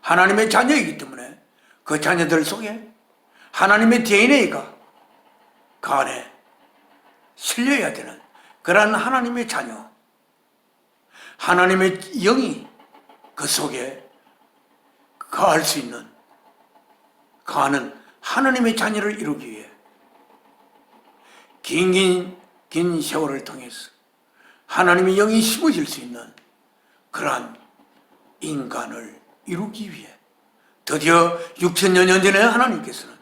하나님의 자녀이기 때문에 그 자녀들 속에 하나님의 DNA가 그 안에 실려야 되는 그러한 하나님의 자녀 하나님의 영이 그 속에 거할 수 있는 거하는 하나님의 자녀를 이루기 위해 긴 세월을 통해서 하나님의 영이 심어질 수 있는 그러한 인간을 이루기 위해 드디어 6천여 년 전에 하나님께서는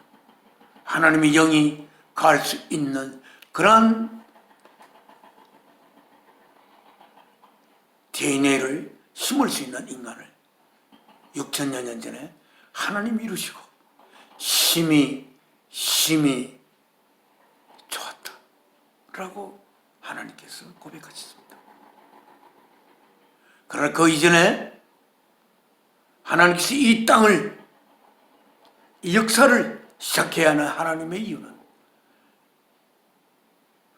하나님의 영이 거할 수 있는 그러한 DNA를 심을 수 있는 인간을 6천여 년 전에 하나님이 이루시고 심히 좋았다 라고 하나님께서 고백하셨습니다. 그러나 그 이전에 하나님께서 이 땅을 이 역사를 시작해야 하는 하나님의 이유는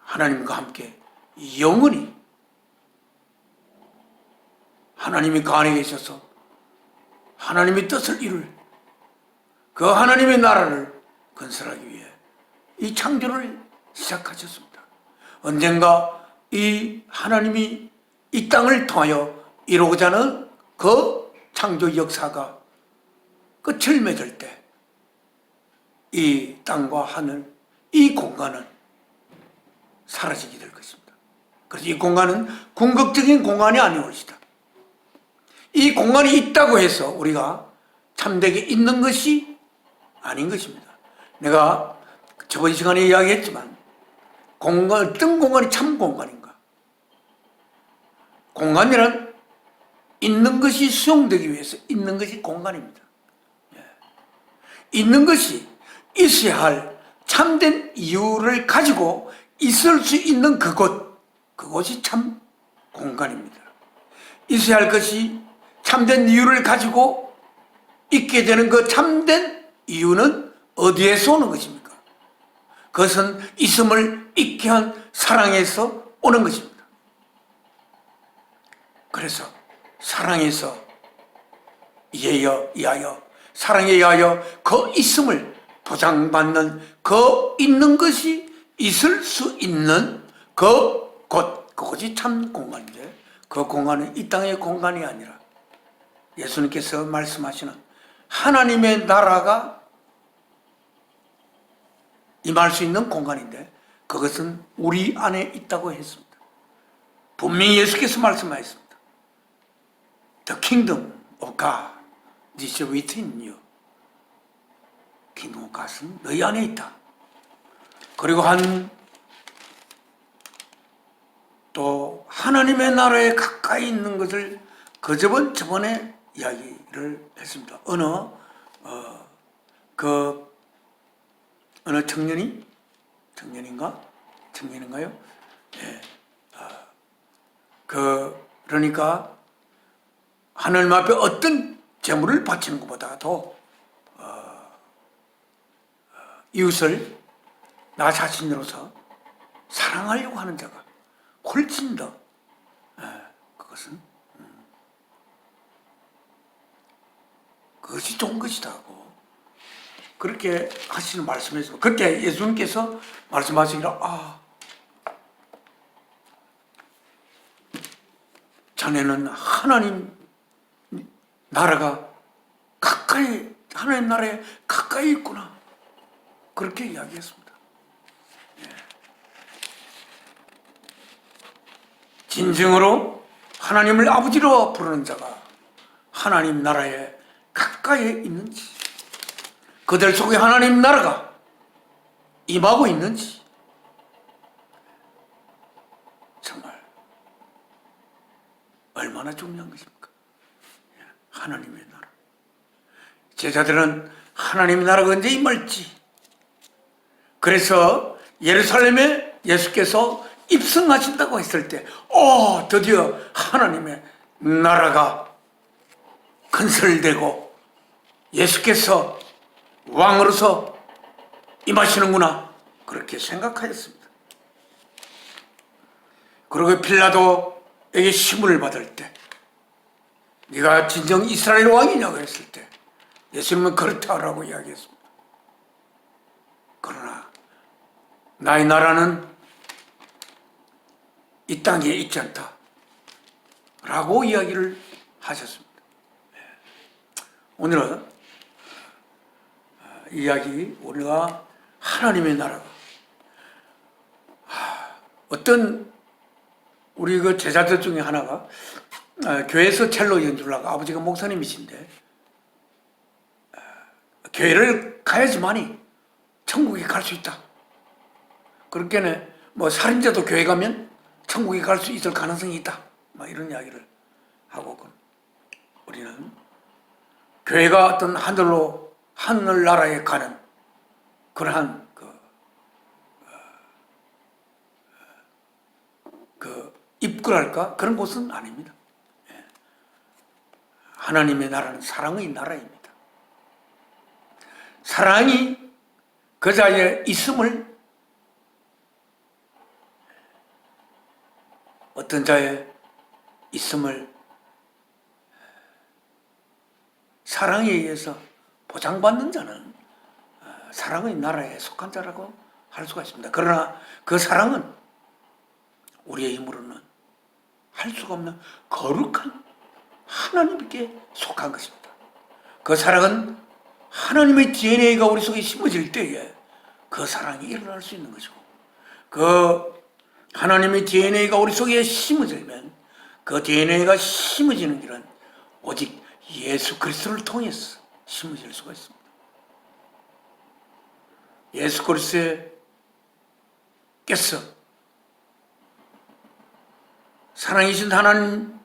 하나님과 함께 영원히 하나님이 그 안에 계셔서 하나님의 뜻을 이룰 그 하나님의 나라를 건설하기 위해 이 창조를 시작하셨습니다. 언젠가 이 하나님이 이 땅을 통하여 이루고자 하는 그 창조 역사가 끝을 맺을 때 이 땅과 하늘, 이 공간은 사라지게 될 것입니다. 그래서 이 공간은 궁극적인 공간이 아닌 것이다. 이 공간이 있다고 해서 우리가 참되게 있는 것이 아닌 것입니다. 내가 저번 시간에 이야기했지만 어떤 공간이 참 공간인가? 공간이란 있는 것이 수용되기 위해서 있는 것이 공간입니다. 있는 것이 있어야 할 참된 이유를 가지고 있을 수 있는 그곳이 참 공간입니다. 있어야 할 것이 참된 이유를 가지고 있게 되는 그 참된 이유는 어디에서 오는 것입니까? 그것은 있음을 있게 한 사랑에서 오는 것입니다. 그래서 사랑에서 이하여 사랑에 의하여 그 있음을 보장받는 그 있는 것이 있을 수 있는 그곳이 참 공간인데 그 공간은 이 땅의 공간이 아니라 예수님께서 말씀하시는 하나님의 나라가 임할 수 있는 공간인데 그것은 우리 안에 있다고 했습니다. 분명히 예수께서 말씀하셨습니다. The kingdom of God is within you. kingdom of God은 너희 안에 있다. 그리고 또 하나님의 나라에 가까이 있는 것을 저번에 이야기를 했습니다. 어느 청년인가요? 네. 그러니까 하나님 앞에 어떤 재물을 바치는 것보다도 이웃을 나 자신으로서 사랑하려고 하는 자가 훨씬 더 그것은 그것이 좋은 것이다고 그렇게 하시는 말씀에서 그렇게 예수님께서 말씀하시기를 자네는 하나님 나라가 하나님 나라에 가까이 있구나 그렇게 이야기했습니다. 진정으로 하나님을 아버지로 부르는 자가 하나님 나라에 가까이 있는지 그들 속에 하나님 나라가 임하고 있는지 얼마나 중요한 것입니까? 하나님의 나라. 제자들은 하나님의 나라가 언제 임할지, 그래서 예루살렘에 예수께서 입성하신다고 했을 때 드디어 하나님의 나라가 건설되고 예수께서 왕으로서 임하시는구나, 그렇게 생각하였습니다. 그리고 빌라도에게 시문을 받을 때 네가 진정 이스라엘 왕이냐고 했을 때 예수님은 그렇다라고 이야기했습니다. 그러나 나의 나라는 이 땅에 있지 않다 라고 이야기를 하셨습니다. 오늘은 이야기, 우리가 하나님의 나라가 어떤 우리 그 제자들 중에 하나가 교회에서 첼로 연주를 하고, 아버지가 목사님이신데 교회를 가야지만이 천국에 갈 수 있다. 그렇게는 뭐 살인자도 교회 가면 천국에 갈 수 있을 가능성이 있다, 막 이런 이야기를 하고, 우리는 교회가 어떤 하늘나라에 가는 그러한 입구랄까, 그런 곳은 아닙니다. 하나님의 나라는 사랑의 나라입니다. 사랑이 그 자리에 있음을, 어떤 자의 있음을 사랑에 의해서 보장받는 자는 사랑의 나라에 속한 자라고 할 수가 있습니다. 그러나 그 사랑은 우리의 힘으로는 할 수가 없는 거룩한 하나님께 속한 것입니다. 그 사랑은 하나님의 DNA가 우리 속에 심어질 때에 그 사랑이 일어날 수 있는 것이고, 그 하나님의 DNA가 우리 속에 심어지면 그 DNA가 심어지는 길은 오직 예수 그리스도를 통해서 심어질 수가 있습니다. 예수 그리스도께서 사랑이신 하나님,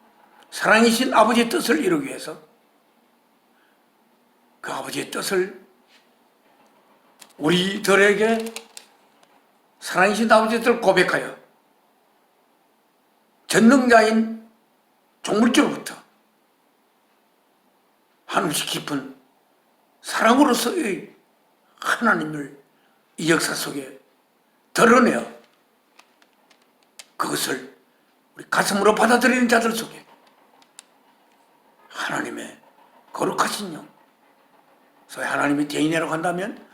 사랑이신 아버지의 뜻을 이루기 위해서 그 아버지의 뜻을 우리들에게 사랑이신 아버지의 뜻을 고백하여 전능자인 종물교로부터 한없이 깊은 사랑으로서의 하나님을 이 역사 속에 드러내어 그것을 우리 가슴으로 받아들이는 자들 속에 하나님의 거룩하신 영, 소위 하나님의 DNA라고 한다면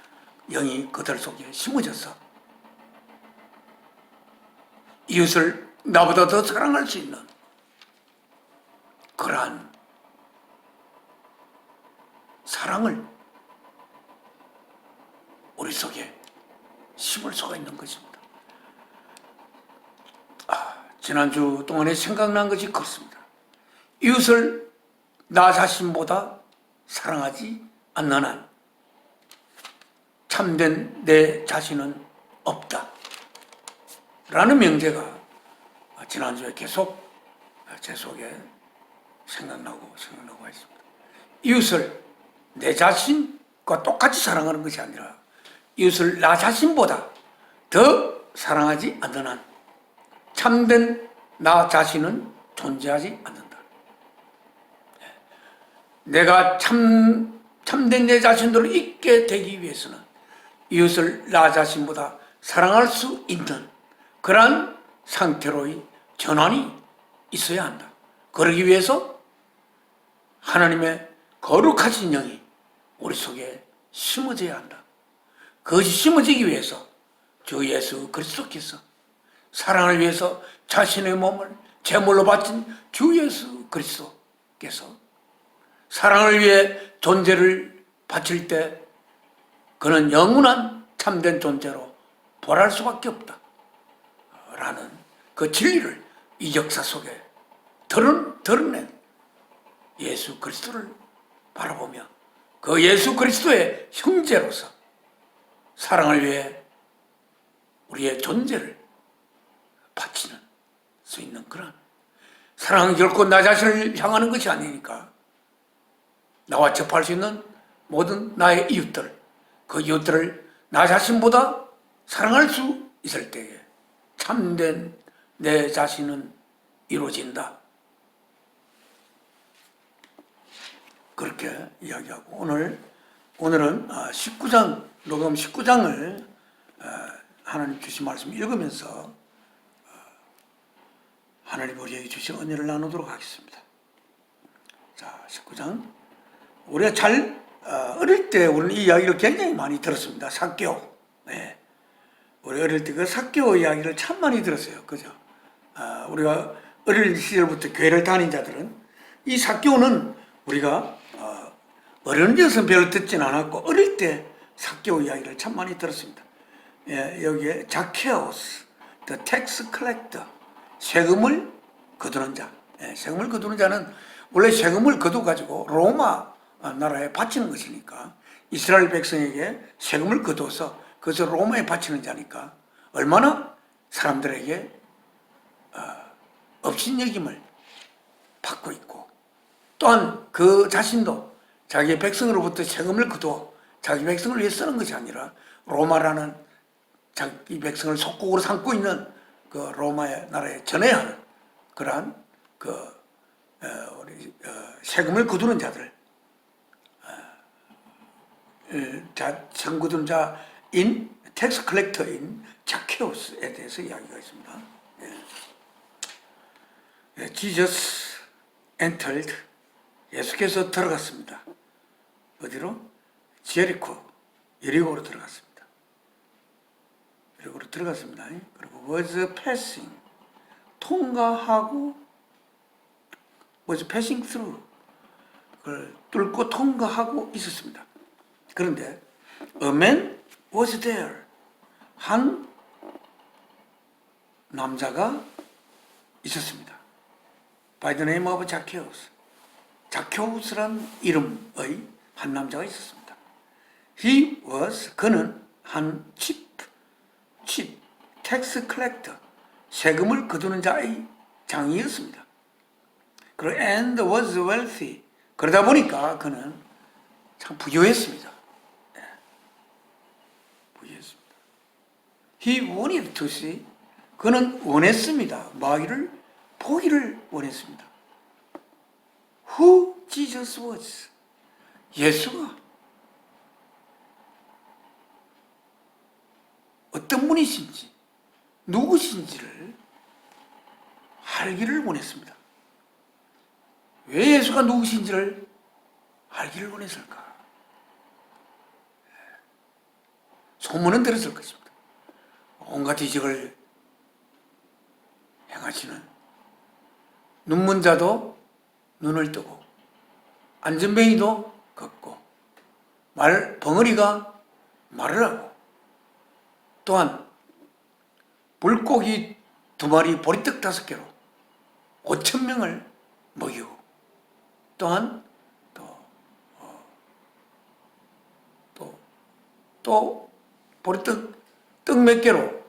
영이 그들 속에 심어져서 이웃을 나보다 더 사랑할 수 있는 그러한 사랑을 우리 속에 심을 수가 있는 것입니다. 지난주 동안에 생각난 것이 그렇습니다. 이웃을 나 자신보다 사랑하지 않는 한 참된 내 자신은 없다 라는 명제가 지난주에 계속 제 속에 생각나고 있습니다. 이웃을 내 자신과 똑같이 사랑하는 것이 아니라 이웃을 나 자신보다 더 사랑하지 않는 한 참된 나 자신은 존재하지 않는다. 내가 참된 내 자신으로 있게 되기 위해서는 이웃을 나 자신보다 사랑할 수 있는 그러한 상태로의 전환이 있어야 한다. 그러기 위해서 하나님의 거룩하신 영이 우리 속에 심어져야 한다. 그것이 심어지기 위해서 주 예수 그리스도께서 사랑을 위해서 자신의 몸을 제물로 바친 주 예수 그리스도께서 사랑을 위해 존재를 바칠 때 그는 영원한 참된 존재로 부활할 수밖에 없다 라는 그 진리를 이 역사 속에 드러낸 예수 그리스도를 바라보며 그 예수 그리스도의 형제로서 사랑을 위해 우리의 존재를 바치는 수 있는 그런 사랑은 결코 나 자신을 향하는 것이 아니니까 나와 접할 수 있는 모든 나의 이웃들, 그 이웃들을 나 자신보다 사랑할 수 있을 때에 참된 내 자신은 이루어진다. 그렇게 이야기하고 오늘은 19장, 로금 19장을 하나님 주신 말씀 읽으면서 하나님 우리에게 주신 은혜를 나누도록 하겠습니다. 자, 19장. 우리가 어릴 때 우리는 이 이야기를 굉장히 많이 들었습니다. 삭개오. 네. 우리 어릴 때 그 삭개오 이야기를 참 많이 들었어요. 그죠? 우리가 어릴 시절부터 교회를 다닌 자들은 이 삭개오는 우리가 어른이 돼서 별로 듣진 않았고 어릴 때 삭개오 이야기를 참 많이 들었습니다. 예, 여기에 자케오스, the tax collector, 세금을 거두는 자. 예, 세금을 거두는 자는 원래 세금을 거둬가지고 로마 나라에 바치는 것이니까 이스라엘 백성에게 세금을 거둬서 그것을 로마에 바치는 자니까 얼마나 사람들에게 업신여김을 받고 있고 또한 그 자신도 자기의 백성으로부터 세금을 거두어 자기 백성을 위해 쓰는 것이 아니라 로마라는 자기 백성을 속국으로 삼고 있는 그 로마의 나라에 전해야 하는 그러한 세금을 거두는 자들, 세금 거두는 자인 텍스 컬렉터인 자케오스에 대해서 이야기가 있습니다. Jesus entered, 예수께서 들어갔습니다. 어디로? 여리고로 들어갔습니다. 여리고로 들어갔습니다. 그리고 was passing, 통과하고 was passing through, 그걸 뚫고 통과하고 있었습니다. 그런데 a man was there, 한 남자가 있었습니다. By the name of Zacchaeus, 자케우스란 이름의 한 남자가 있었습니다. He was, 그는 한 chief tax collector, 세금을 거두는 자의 장이었습니다. 그리고 and was wealthy, 그러다 보니까 그는 참 부유했습니다. 부유했습니다. He wanted to see, 그는 원했습니다. 보기를 원했습니다. Who Jesus was, 예수가 어떤 분이신지 누구신지를 알기를 원했습니다. 왜 예수가 누구신지를 알기를 원했을까? 소문은 들었을 것입니다. 온갖 이적을 행하시는 눈먼 자도 눈을 뜨고 안전뱅이도 걷고 벙어리가 말을 하고 또한 물고기 2마리 보리떡 5개로 5,000명을 먹이고 또한 또 보리떡 떡 몇 개로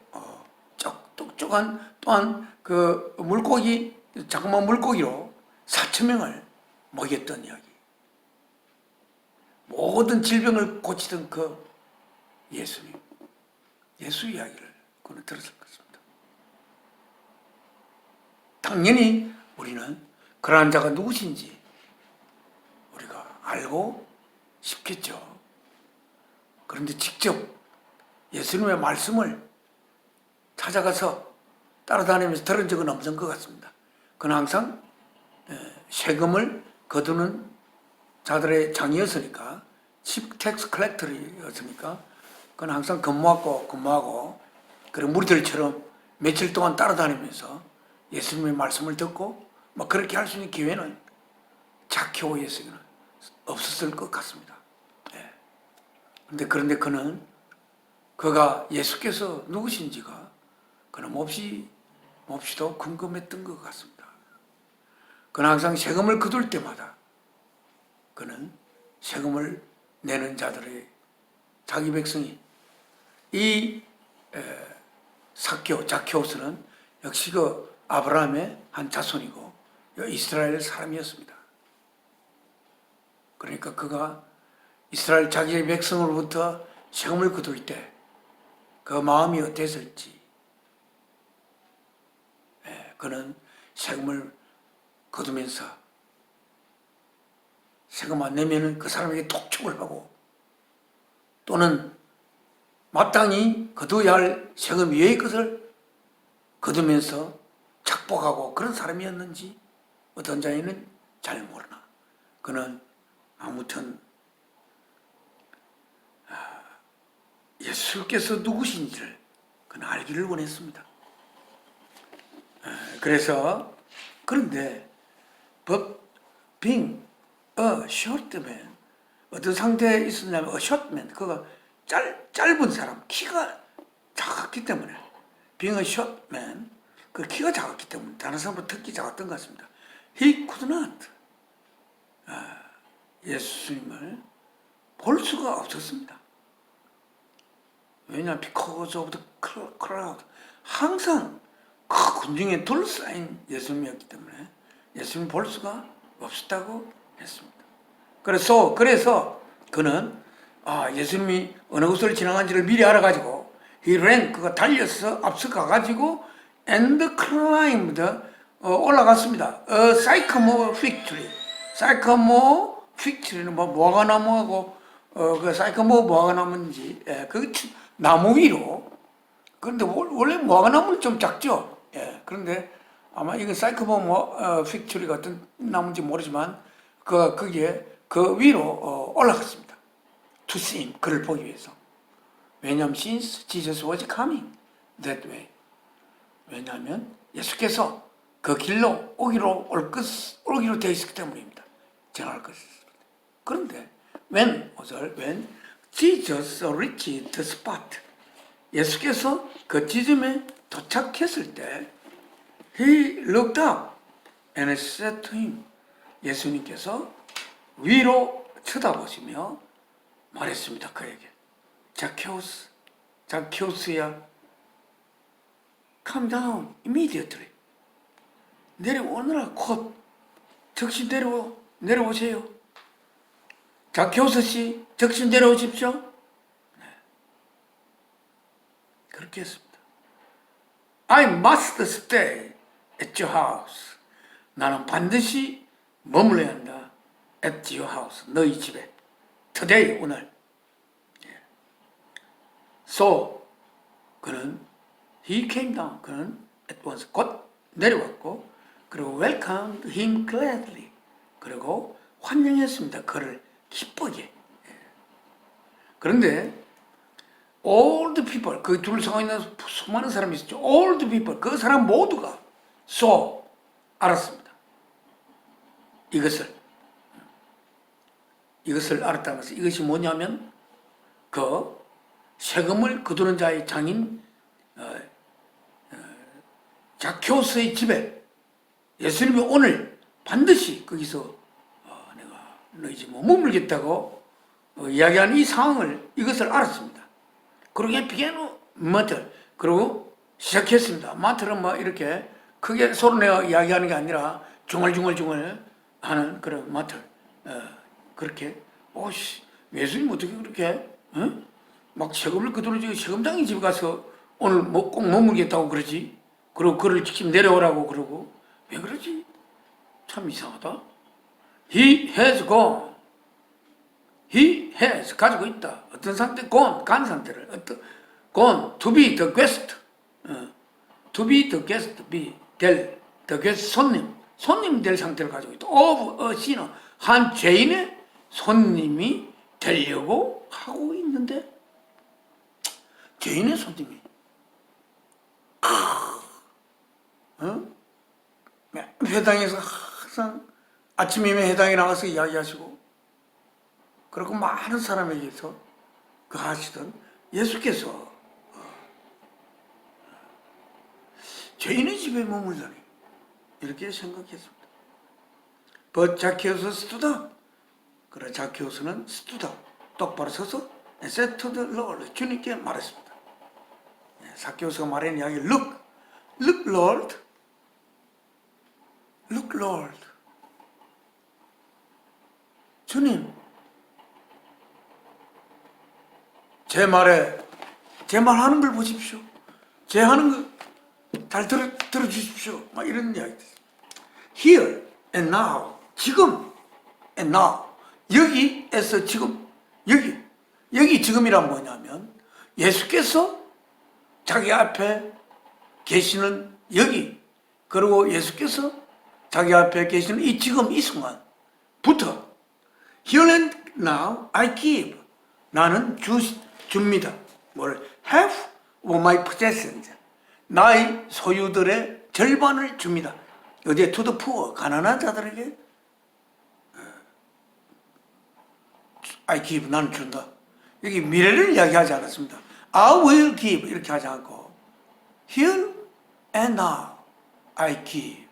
똑똑한 또한 그 물고기 자그마한 물고기로 4,000명을 먹였던 이야기. 모든 질병을 고치던 그 예수님, 예수 이야기를 그는 들었을 것입니다. 당연히 우리는 그러한 자가 누구신지 우리가 알고 싶겠죠. 그런데 직접 예수님의 말씀을 찾아가서 따라다니면서 들은 적은 없는 것 같습니다. 그는 항상 세금을 거두는 자들의 장이었으니까, 칩 텍스 컬렉터였으니까 그는 항상 근무하고 그리고 무리들처럼 며칠 동안 따라다니면서 예수님의 말씀을 듣고 막 그렇게 할 수 있는 기회는 자케오에서는 없었을 것 같습니다. 그런데 그는 그가 예수께서 누구신지가 그는 몹시도 궁금했던 것 같습니다. 그는 항상 세금을 거둘 때마다 그는 세금을 내는 자들의 자기 백성이 이 자케오스는 역시 그 아브라함의 한 자손이고 이스라엘 사람이었습니다. 그러니까 그가 이스라엘 자기의 백성으로부터 세금을 거둘 때 그 마음이 어땠을지, 그는 세금을 거두면서 세금 안 내면은 그 사람에게 독촉을 하고, 또는 마땅히 거둬야 할 세금 외의 것을 거두면서 착복하고 그런 사람이었는지 어떤 자에는 잘 모르나, 그는 아무튼 예수께서 누구신지를 그는 알기를 원했습니다. 그래서 그런데 being a short man, 어떤 상태에 있었냐면 a short man, 그가 짧은 사람, 키가 작았기 때문에, being a short man, 그 키가 작았기 때문에 다른 사람보다 특히 작았던 것 같습니다. He could not, 예수님을 볼 수가 없었습니다. 왜냐하면 because of the crowd, 항상 그 군중에 둘러싸인 예수님이었기 때문에 예수님을 볼 수가 없었다고 했습니다. 그래서 그는 예수님이 어느 곳을 지나간지를 미리 알아가지고 he ran, 그가 달려서 앞서 가가지고 and climbed, 올라갔습니다. sycamore fig tree. sycamore fig tree는 무화과 나무하고 그 sycamore 무화과 나무인지, 그 나무 위로. 그런데 원래 무화과 나무는 좀 작죠. 그런데 아마 이거 sycamore fig tree 같은 나무인지 모르지만 거기에 그 위로 올라갔습니다. To see him, 그를 보기 위해서. 왜냐하면 since Jesus was coming that way. 왜냐하면 예수께서 그 길로 오기로 되어 있었기 때문입니다. 지나갈 것이었습니다. 그런데 when Jesus reached the spot, 예수께서 그 지점에 도착했을 때 he looked up and said to him, 예수님께서 위로 쳐다보시며 말했습니다. 그에게, 자케우스야, come down immediately. 내려오느라 곧 즉시 내려오세요. 자케우스 씨, 즉시 내려오십시오. 그렇게 했습니다. I must stay at your house. 나는 반드시 머물러야 한다. at your house, 너희 집에. today, 오늘. So, he came down. 그는 at once, 곧 내려왔고, 그리고 welcomed him gladly. 그리고 환영했습니다. 그를 기쁘게. 그런데 all the people, 그 둘러싸고 있는 수많은 사람이 있었죠. all the people, 그 사람 모두가 알았습니다. 이것을 알았다는 것은, 이것이 뭐냐면 그 세금을 거두는 자의 장인 자케우스의 집에 예수님이 오늘 반드시 거기서 내가 너희 집에 머물겠다고 이야기하는 이 상황을, 이것을 알았습니다. 그러게 피아노 마틀, 그리고 시작했습니다. 마틀은 이렇게 크게 소리 내어 이야기하는 게 아니라 중얼중얼 하는 그런 마틀. 그렇게 예수님 어떻게 그렇게 막 세금을 거두는 세금장의 집에 가서 오늘 꼭 머물겠다고 그러지? 그리고 그를 직접 내려오라고 그러고, 왜 그러지? 참 이상하다. He has 가지고 있다. 어떤 상태? 간 상태를. gone, to be the guest. to be the guest, the guest, 손님 될 상태를 가지고 있다. of a sinner, 한 죄인의 손님이 되려고 하고 있는데, 죄인의 손님이. 회당에서 항상 아침이면 회당에 나가서 이야기하시고, 그리고 많은 사람에게서 그 하시던 예수께서 죄인의 집에 머물다니, 이렇게 생각했습니다. But Zacchaeus stood up. 그래, 자케우스는 stood up, 똑바로 서서 and said to the Lord, 주님께 말했습니다. 자케우스가 말하는 이야기, look Lord, Look, Lord. 주님, 제 말 하는 걸 보십시오. 제 하는 거 잘 들어주십시오. 막 이런 이야기들. Here and now. 지금 and now. 여기에서 지금. 여기 지금이란 뭐냐면 예수께서 자기 앞에 계시는 여기, 그리고 예수께서 자기 앞에 계시는 이 지금 이 순간부터 Here and now I give. 나는 줍니다. 뭘? Half of my possessions. 나의 소유들의 절반을 줍니다. 어디에? To the poor. 가난한 자들에게 I give. 나는 준다. 여기 미래를 이야기하지 않았습니다. I will give. 이렇게 하지 않고 Here and now I give.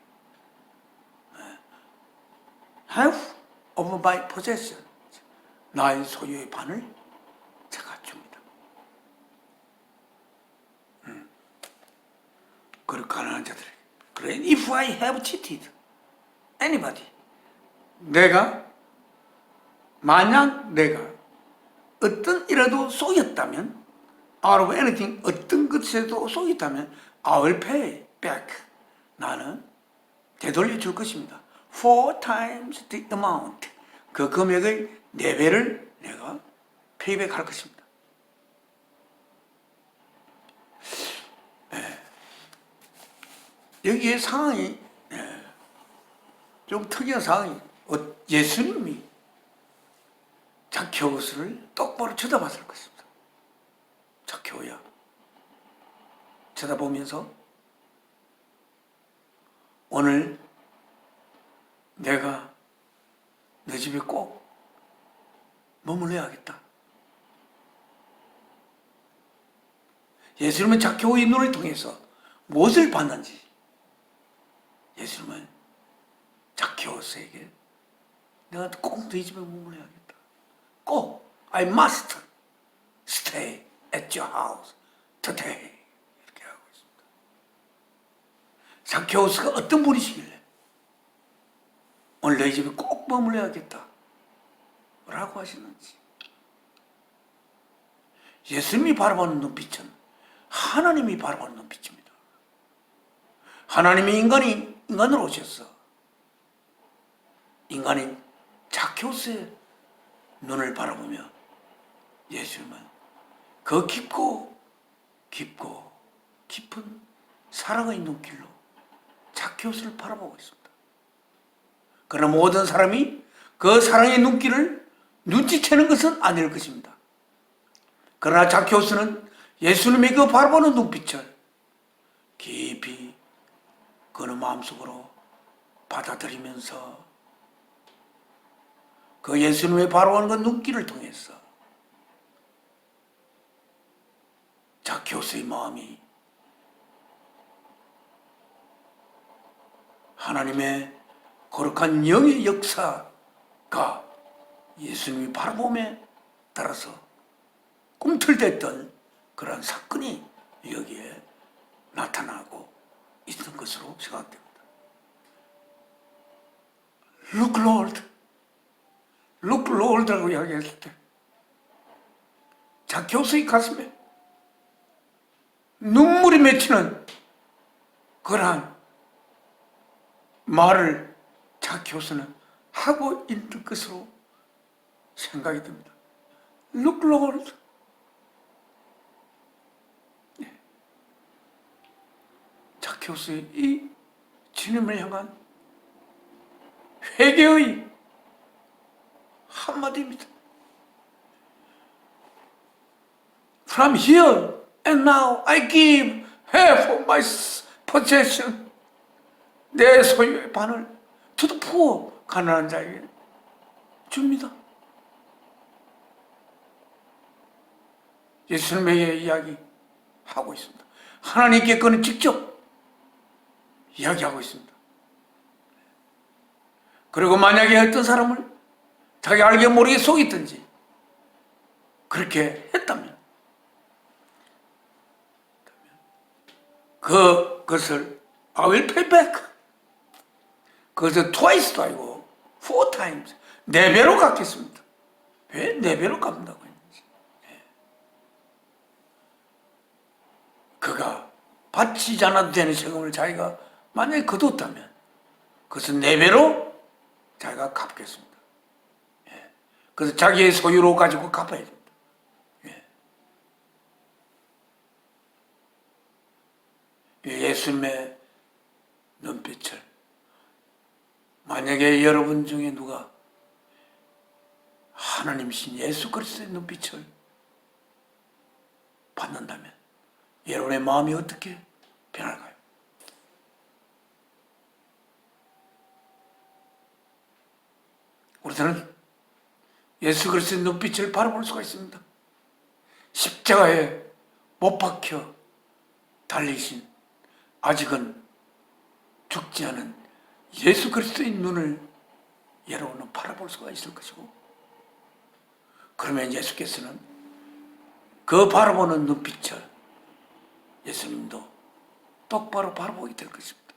Half of my possessions. 나의 소유의 반을 제가 줍니다. 그리고 가난한 자들에게. 그래, if I have cheated anybody, 만약 내가 어떤 이라도 속였다면, out of anything, 어떤 것에도 속였다면, I will pay back. 나는 되돌려 줄 것입니다. 4 times the amount. 그 금액의 4배를 내가 페이백 할 것입니다. 여기에 상황이 좀 특이한 상황이, 예수님이 zakkeus를 똑바로 쳐다봤을 것입니다. zakkeus야, 쳐다보면서 오늘 내가 너 집에 꼭 머물러야겠다. 예수님은 zakkeus의 눈을 통해서 무엇을 봤는지, 예수님은 zakkeus에게 내가 꼭 너희 집에 머물러야겠다. 꼭 I must stay at your house today. 이렇게 하고 있습니다. zakkeus가 어떤 분이시길래 오늘 너희 집에 꼭 머물러야겠다 라고 하시는지. 예수님이 바라보는 눈빛은 하나님이 바라보는 눈빛입니다. 하나님이 인간으로 오셔서 인간인 zakkeus의 눈을 바라보며 예수님은 그 깊고 깊은 사랑의 눈길로 zakkeus를 바라보고 있습니다. 그러나 모든 사람이 그 사랑의 눈길을 눈치채는 것은 아닐 것입니다. 그러나 zakkeus는 예수님의 그 바라보는 눈빛을 깊이 그는 마음속으로 받아들이면서 그 예수님의 바라보는 그 눈길을 통해서 zakkeus의 마음이 하나님의 거룩한 영의 역사가 예수님이 바라봄에 따라서 꿈틀댔던 그런 사건이 여기에 나타나고 있는 것으로 생각됩니다. Look, Lord. Look, Lord라고 이야기했을 때 zakkeus의 가슴에 눈물이 맺히는 그러한 말을 zakkeus는 하고 있는 것으로 생각이 듭니다. Look, Lord. zakkeus의 이 주님을 향한 회개의 한마디입니다. From here and now I give half of my possession. 내 소유의 반을 to the poor, 가난한 자에게 줍니다. 예수님에게 이야기하고 있습니다. 하나님께 그는 직접 이야기하고 있습니다. 그리고 만약에 어떤 사람을 자기 알게 모르게 속였든지 그렇게 했다면 그것을 I will pay back. 그래서 twice도 아니고 4 times 4배로 갚겠습니다. 왜 4배로 갚는다고 했는지. 그가 바치지 않아도 되는 세금을 자기가 만약에 거뒀다면 그것은 4배로 자기가 갚겠습니다. 그래서 자기의 소유로 가지고 갚아야 됩니다. 예수님의 눈빛을 만약에 여러분 중에 누가 하나님이신 예수 그리스도의 눈빛을 받는다면 여러분의 마음이 어떻게 변할까요? 우리들은 예수 그리스도의 눈빛을 바라볼 수가 있습니다. 십자가에 못 박혀 달리신 아직은 죽지 않은 예수 그리스도의 눈을 여러분은 바라볼 수가 있을 것이고, 그러면 예수께서는 그 바라보는 눈빛을 예수님도 똑바로 바라보게 될 것입니다.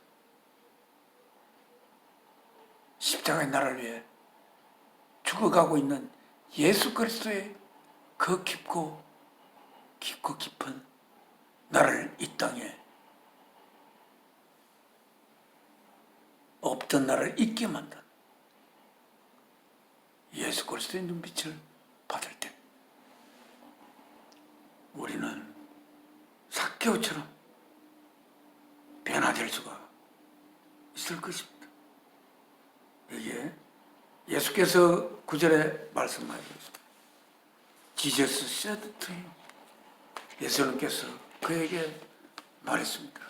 십자가의 나를 위해 죽어가고 있는 예수 그리스도의 그 깊고 깊은 나를 이 땅에 없던 나를 있게 만든 예수 그리스도의 눈빛을 받을 때 우리는 삭개오처럼 변화될 수가 있을 것입니다. 여기에 예수께서 9절에 말씀하셨습니다. Jesus said to him. 예수님께서 그에게 말했습니다.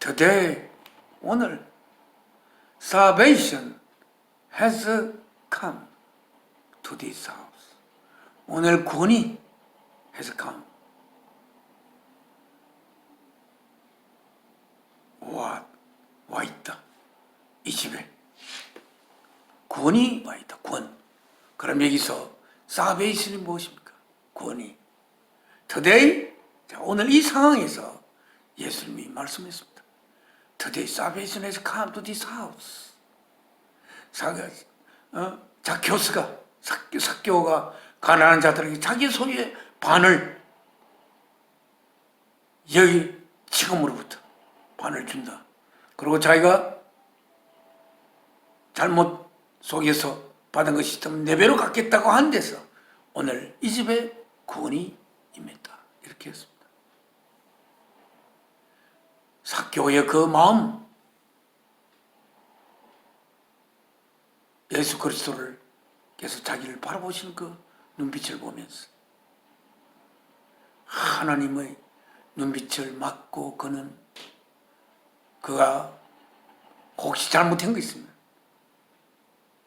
Today, 오늘 salvation has come to this house. 오늘 구원이 has come. 와 있다. 이 집에 구원이 와 있다. 구원. 그럼 여기서 salvation이 무엇입니까? 구원이. Today, 오늘 이 상황에서 예수님이 말씀했습니다. Today salvation has come to this house. 삭개오가 가난한 자들에게 자기 소유의 반을 여기 지금으로부터 반을 준다. 그리고 자기가 잘못 속여서 받은 것이 있다면 4배로 갚겠다고 한 데서 오늘 이 집에 구원이 임했다. 이렇게 했습니다. 삭개오의 그 마음, 예수 그리스도를 계속 자기를 바라보시는 그 눈빛을 보면서 하나님의 눈빛을 맞고 그가 혹시 잘못한 거 있으면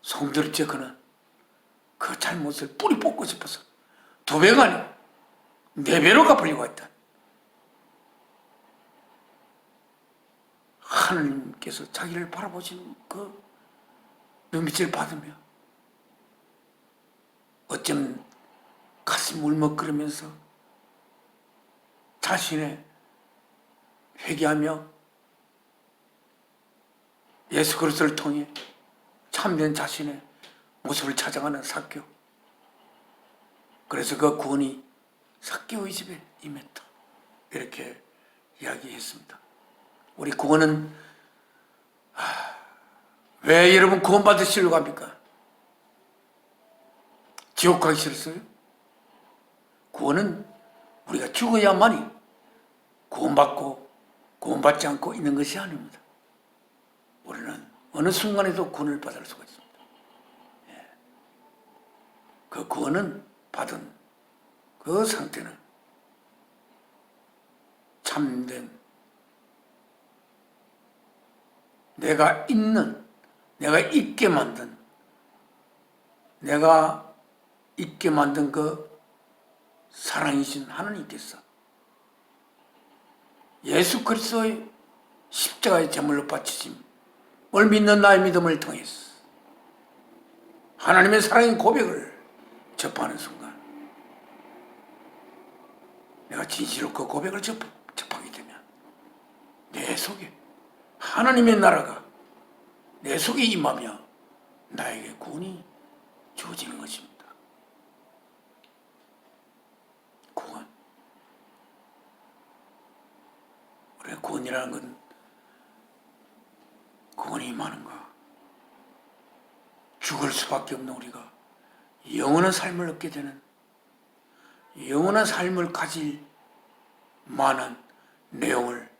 성들째 그는 그 잘못을 뿌리 뽑고 싶어서 2배가 아니고 4배로 갚으려고 했다. 하나님께서 자기를 바라보시는 그 눈빛을 받으며 어쩌면 가슴 울먹거리면서 자신의 회개하며 예수 그리스도를 통해 참된 자신의 모습을 찾아가는 삭개오. 그래서 그 구원이 삭개오의 집에 임했다. 이렇게 이야기했습니다. 우리 구원은 왜 여러분 구원 받으시려고 합니까? 지옥 가기 싫었어요? 구원은 우리가 죽어야만이 구원받고 구원받지 않고 있는 것이 아닙니다. 우리는 어느 순간에도 구원을 받을 수가 있습니다. 그 구원은 받은 그 상태는 참된 내가 있게 만든 그 사랑이신 하나님께서 예수 그리스도의 십자가의 제물로 바치심을 믿는 나의 믿음을 통해서 하나님의 사랑의 고백을 접하는 순간 내가 진실로 그 고백을 접하게 되면 내 속에 하나님의 나라가 내 속에 임하며 나에게 구원이 주어지는 것입니다. 구원. 우리가 구원이라는 건 구원이 임하는 거. 죽을 수밖에 없는 우리가 영원한 삶을 얻게 되는, 영원한 삶을 가질 만한 내용을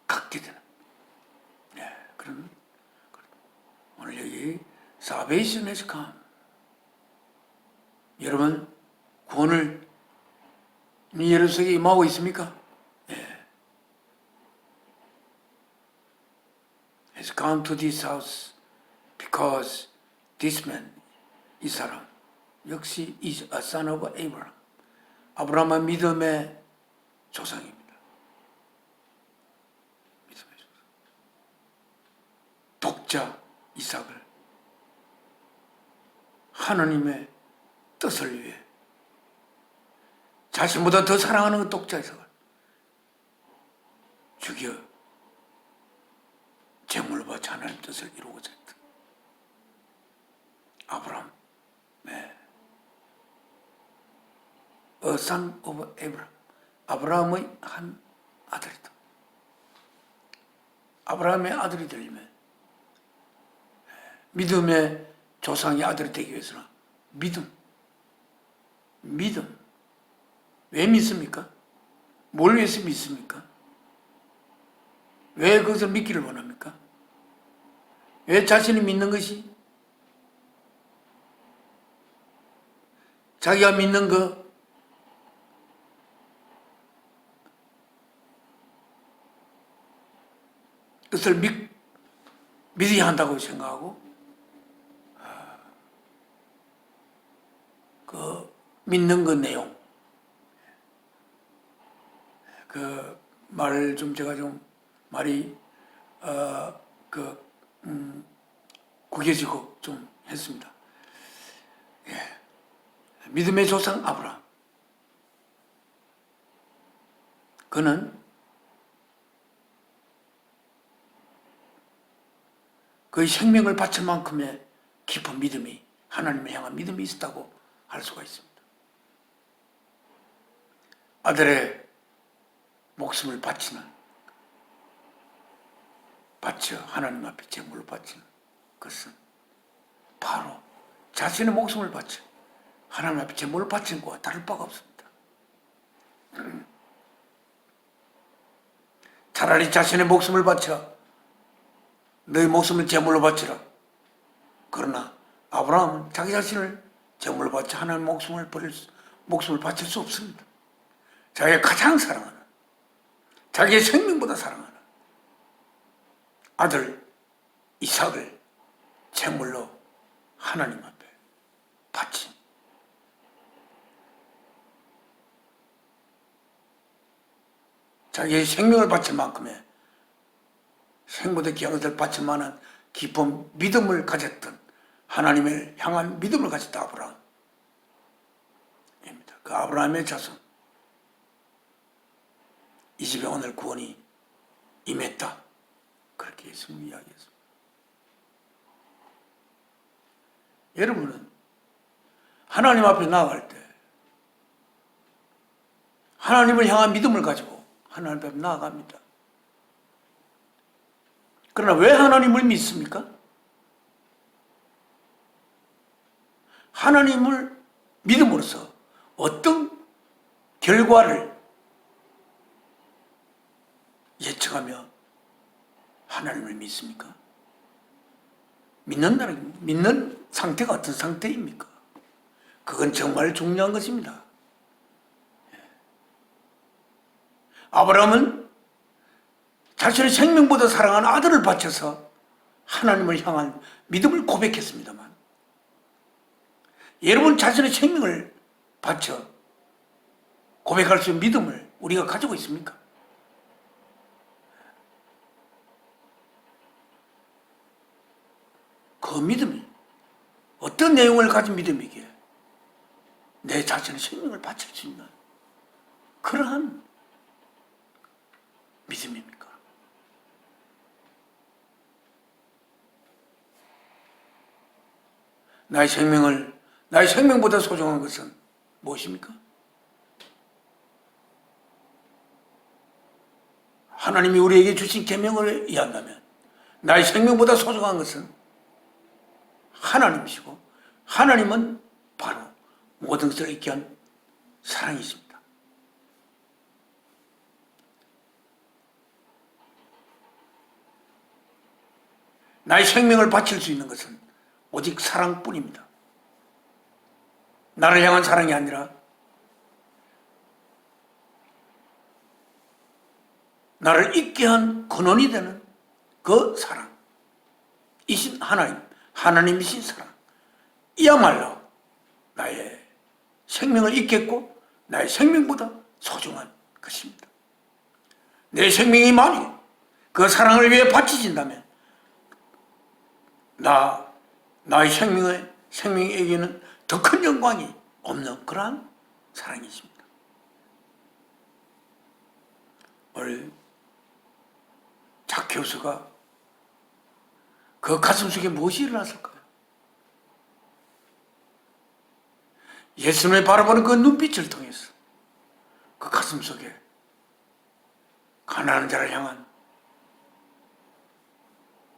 갖게 되는, 그런 오늘 여기 salvation has come. 여러분 구원을 여러분 속에 임하고 있습니까? has come to this house because this man, 이 사람 역시 is a son of Abraham. 아브라함은 믿음의 조상입니다. 믿음의 조상. 독자 이삭을 하나님의 뜻을 위해 자신보다 더 사랑하는 그 독자 이삭을 죽여 제물로 바쳐 하나님 뜻을 이루고자 했다. 아브라함, A son of Abraham. 아브라함의 한 아들이다. 아브라함의 아들이 되려면 믿음의 조상의 아들이 되기 위해서는 믿음. 왜 믿습니까? 뭘 위해서 믿습니까? 왜 그것을 믿기를 원합니까? 왜 자신이 믿는 것이 자기가 믿는 그것을 믿어야 한다고 생각하고 그 믿는 그 내용 그 말을 좀 제가 좀 말이 구겨지고 좀 했습니다. 믿음의 조상 아브라함. 그는 그의 생명을 바칠 만큼의 깊은 믿음이, 하나님을 향한 믿음이 있었다고 할 수가 있습니다. 아들의 목숨을 바쳐 하나님 앞에 제물로 바치는 것은 바로 자신의 목숨을 바쳐 하나님 앞에 제물로 바치는 것과 다를 바가 없습니다. 차라리 자신의 목숨을 바쳐 너희 목숨을 제물로 바치라. 그러나 아브라함은 자기 자신을 제물로 바쳐 하나님 목숨을 바칠 수 없습니다. 자기가 가장 사랑하는, 자기의 생명보다 사랑하는 아들 이삭을 제물로 하나님 앞에 바친 자기의 생명을 바칠 만큼의 생보다 귀한 것을 바칠 만한 깊은 믿음을 가졌던, 하나님을 향한 믿음을 가졌던 아브라함입니다. 그 아브라함의 자손, 이 집에 오늘 구원이 임했다. 그렇게 예수님이 이야기했습니다. 여러분은 하나님 앞에 나아갈 때 하나님을 향한 믿음을 가지고 하나님 앞에 나아갑니다. 그러나 왜 하나님을 믿습니까? 하나님을 믿음으로써 어떤 결과를 예측하며 하나님을 믿습니까? 믿는 상태가 어떤 상태입니까? 그건 정말 중요한 것입니다. 아브라함은 자신의 생명보다 사랑하는 아들을 바쳐서 하나님을 향한 믿음을 고백했습니다만, 여러분 자신의 생명을 바쳐 고백할 수 있는 믿음을 우리가 가지고 있습니까? 그 믿음이 어떤 내용을 가진 믿음이기에 내 자신의 생명을 바칠 수 있는 그러한 믿음입니까? 나의 생명보다 소중한 것은 무엇입니까? 하나님이 우리에게 주신 계명을 의한다면 나의 생명보다 소중한 것은 하나님이시고, 하나님은 바로 모든 것을 있게 한 사랑이십니다. 나의 생명을 바칠 수 있는 것은 오직 사랑뿐입니다. 나를 향한 사랑이 아니라 나를 잊게 한 근원이 되는 그 사랑이신 하나님이신 사랑, 이야말로 나의 생명을 잊겠고 나의 생명보다 소중한 것입니다. 내 생명이 만일 그 사랑을 위해 바치진다면 나의 생명에게는 더 큰 영광이 없는 그러한 사랑이십니다. 오늘 zakkeus가 그 가슴속에 무엇이 일어났을까요? 예수님을 바라보는 그 눈빛을 통해서 그 가슴속에 가난한 자를 향한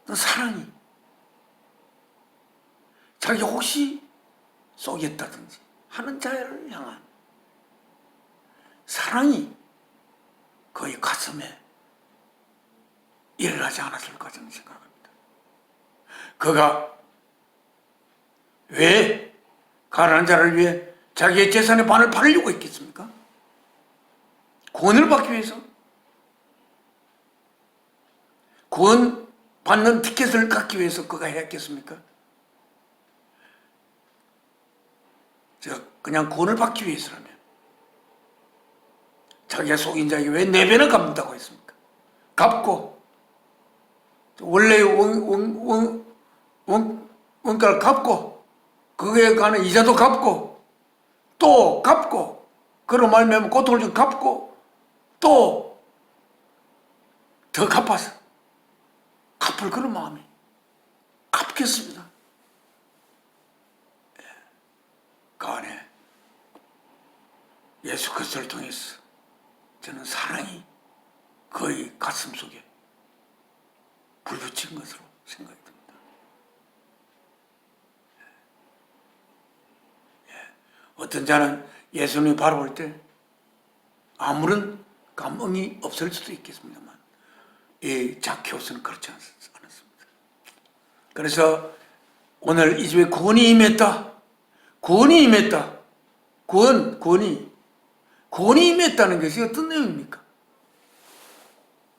그 사랑이, 자기 혹시 쏘겠다든지 하는 자를 향한 사랑이 그의 가슴에 일어나지 않았을까 저는 생각합니다. 그가 왜 가난한 자를 위해 자기의 재산의 반을 팔려고 했겠습니까? 구원을 받기 위해서, 구원 받는 티켓을 갖기 위해서 그가 했겠습니까? 그냥 구원을 받기 위해서라면 자기가 속인 자에게 왜 4배나 갚는다고 했습니까? 갚고 원래 원가를 갚고 그에 관한 이자도 갚고 또 갚고 그로 말미암아 고통을 좀 갚고 또 더 갚아서 갚을 그런 마음이 갚겠습니다. 그 안에 예수 그리스도를 통해서 저는 사랑이 그의 가슴 속에 불 붙인 것으로 생각이 듭니다. 어떤 자는 예수님을 바라볼 때 아무런 감흥이 없을 수도 있겠습니다만 이 zakkeus는 그렇지 않았습니다. 그래서 오늘 이 집에 구원이 임했다. 구원이 임했다. 구원이 임했다는 것이 어떤 내용입니까?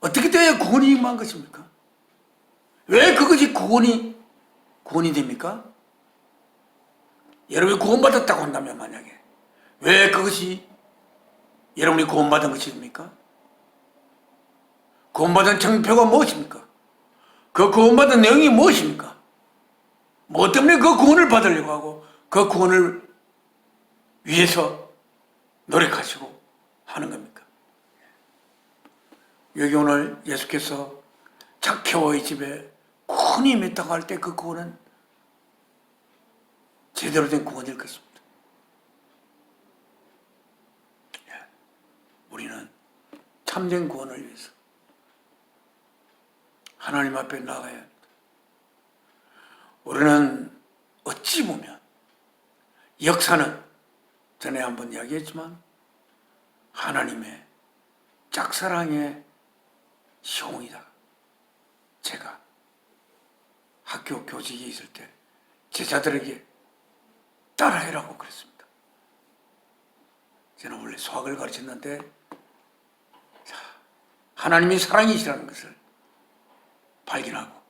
어떻게 돼야 구원이 임한 것입니까? 왜 그것이 구원이 됩니까? 여러분이 구원받았다고 한다면 만약에 왜 그것이 여러분이 구원받은 것입니까? 구원받은 정표가 무엇입니까? 그 구원받은 내용이 무엇입니까? 뭐 때문에 그 구원을 받으려고 하고 그 구원을 위해서 노력하시고 하는 겁니까? 여기 오늘 예수께서 zakkeo의 집에 구원이 임했다고 할 때 그 구원은 제대로 된 구원일 것입니다. 우리는 참된 구원을 위해서 하나님 앞에 나가야 합니다. 우리는 어찌 보면 역사는 전에 한번 이야기했지만 하나님의 짝사랑의 시홍이다. 제가 학교 교직에 있을 때 제자들에게 따라해라고 그랬습니다. 저는 원래 수학을 가르쳤는데 하나님이 사랑이시라는 것을 발견하고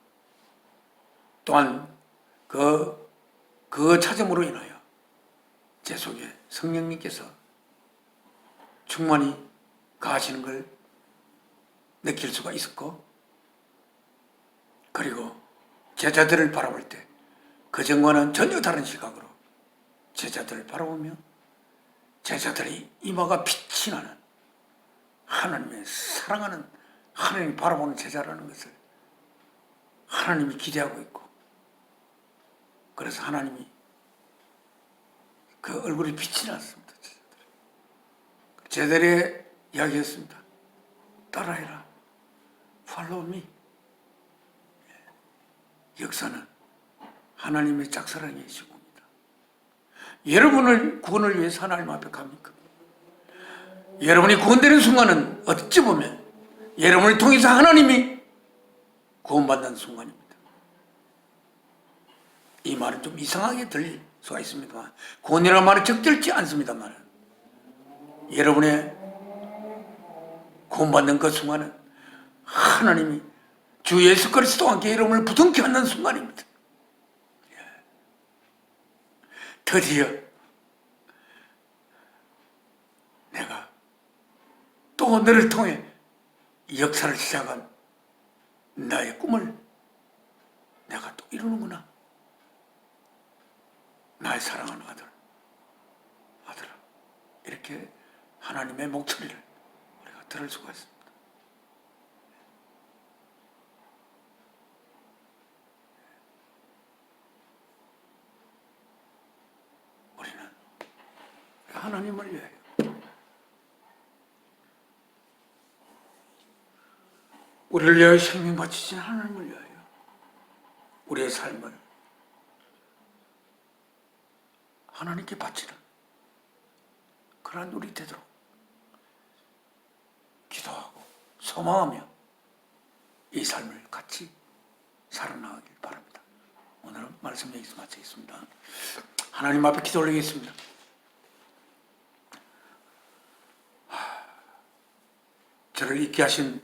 또한 그 찾음으로 인하여 제 속에 성령님께서 충만히 가하시는 걸 느낄 수가 있었고, 그리고 제자들을 바라볼 때 그전과는 전혀 다른 시각으로 제자들을 바라보며 제자들의 이마가 빛이 나는 하나님의 사랑하는 하나님이 바라보는 제자라는 것을 하나님이 기대하고 있고, 그래서 하나님이 그 얼굴이 빛이 났습니다. 제자들이 이야기했습니다. 따라해라. Follow me. 역사는 하나님의 짝사랑이신 겁니다. 여러분을 구원을 위해서 하나님 앞에 갑니까? 여러분이 구원되는 순간은 어찌 보면 여러분을 통해서 하나님이 구원받는 순간입니다. 이 말은 좀 이상하게 들릴 수가 있습니다만 구원이라는 말은 적절치 않습니다만 여러분의 구원받는 그 순간은 하나님이 주 예수 그리스도와 함께 여러분을 부둥켜 안는 순간입니다. 드디어 내가 또 너를 통해 역사를 시작한 나의 꿈을 내가 또 이루는구나. 나의 사랑하는 아들아, 이렇게 하나님의 목소리를 우리가 들을 수가 있습니다. 우리는 하나님을 위하여 우리를 위하여 생명 바치신 하나님을 위하여 우리의 삶을 하나님께 바치는 그러한 우리 되도록 기도하고 소망하며 이 삶을 같이 살아나가길 바랍니다. 오늘은 말씀 여기서 마치겠습니다. 하나님 앞에 기도 올리겠습니다. 저를 있게 하신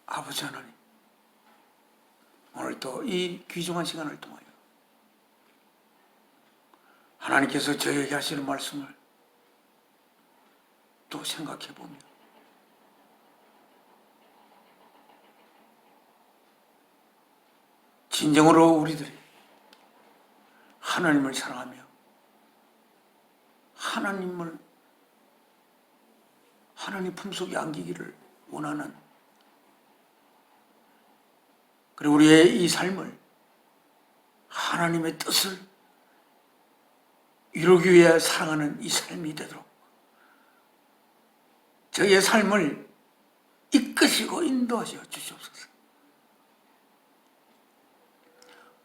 아버지 하나님, 오늘 또 이 귀중한 시간을 통하여 하나님께서 저에게 하시는 말씀을 또 생각해 보며 진정으로 우리들이 하나님을 사랑하며 하나님 품속에 안기기를 원하는, 그리고 우리의 이 삶을 하나님의 뜻을 이루기 위해 살아가는 이 삶이 되도록 저희의 삶을 이끄시고 인도하셔 주시옵소서.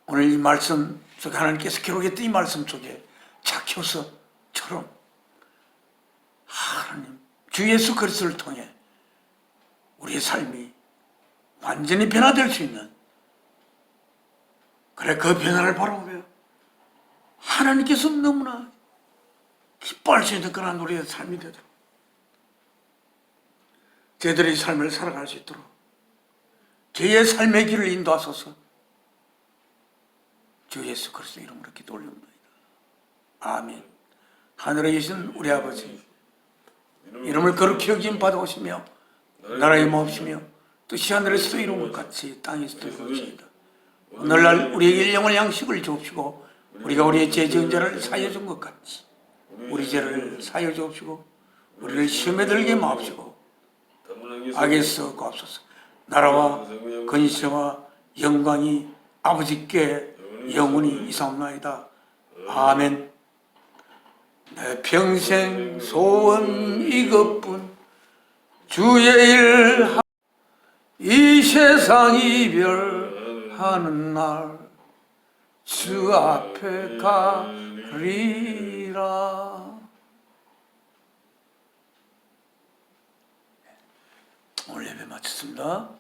오늘 이 말씀 속에 하나님께서 기록했던 이 말씀 속에 자키오스처럼 하나님 주 예수 그리스도를 통해 우리의 삶이 완전히 변화될 수 있는, 그래 그 변화를 바라보며 하나님께서 너무나 기뻐할 수 있는 그런 우리의 삶이 되도록 저희들의 삶을 살아갈 수 있도록 저희의 삶의 길을 인도하소서. 주 예수 그리스도 이름으로 기도 올립니다. 아멘. 하늘에 계신 우리 아버지, 이름을 거룩히 여김 받아오시며 나라의 마옵시며 뜻이 하늘에서도 이룬 것 같이 땅에서도 이루어집니다. 오늘날 우리에게 일용할 양식을 주옵시고 우리가 우리의 죄 지은 자를 사하여 준 것 같이 우리 죄를 사하여 주옵시고 우리를 시험에 들게 마옵시고 악에서 구하옵소서. 나라와 근세와 영광이 아버지께 영원히 이사옵나이다. 아멘. 내 평생 소원 이것뿐 주의 일 이 세상 이별하는 날 주 앞에 가리라. 오늘 예배 마쳤습니다.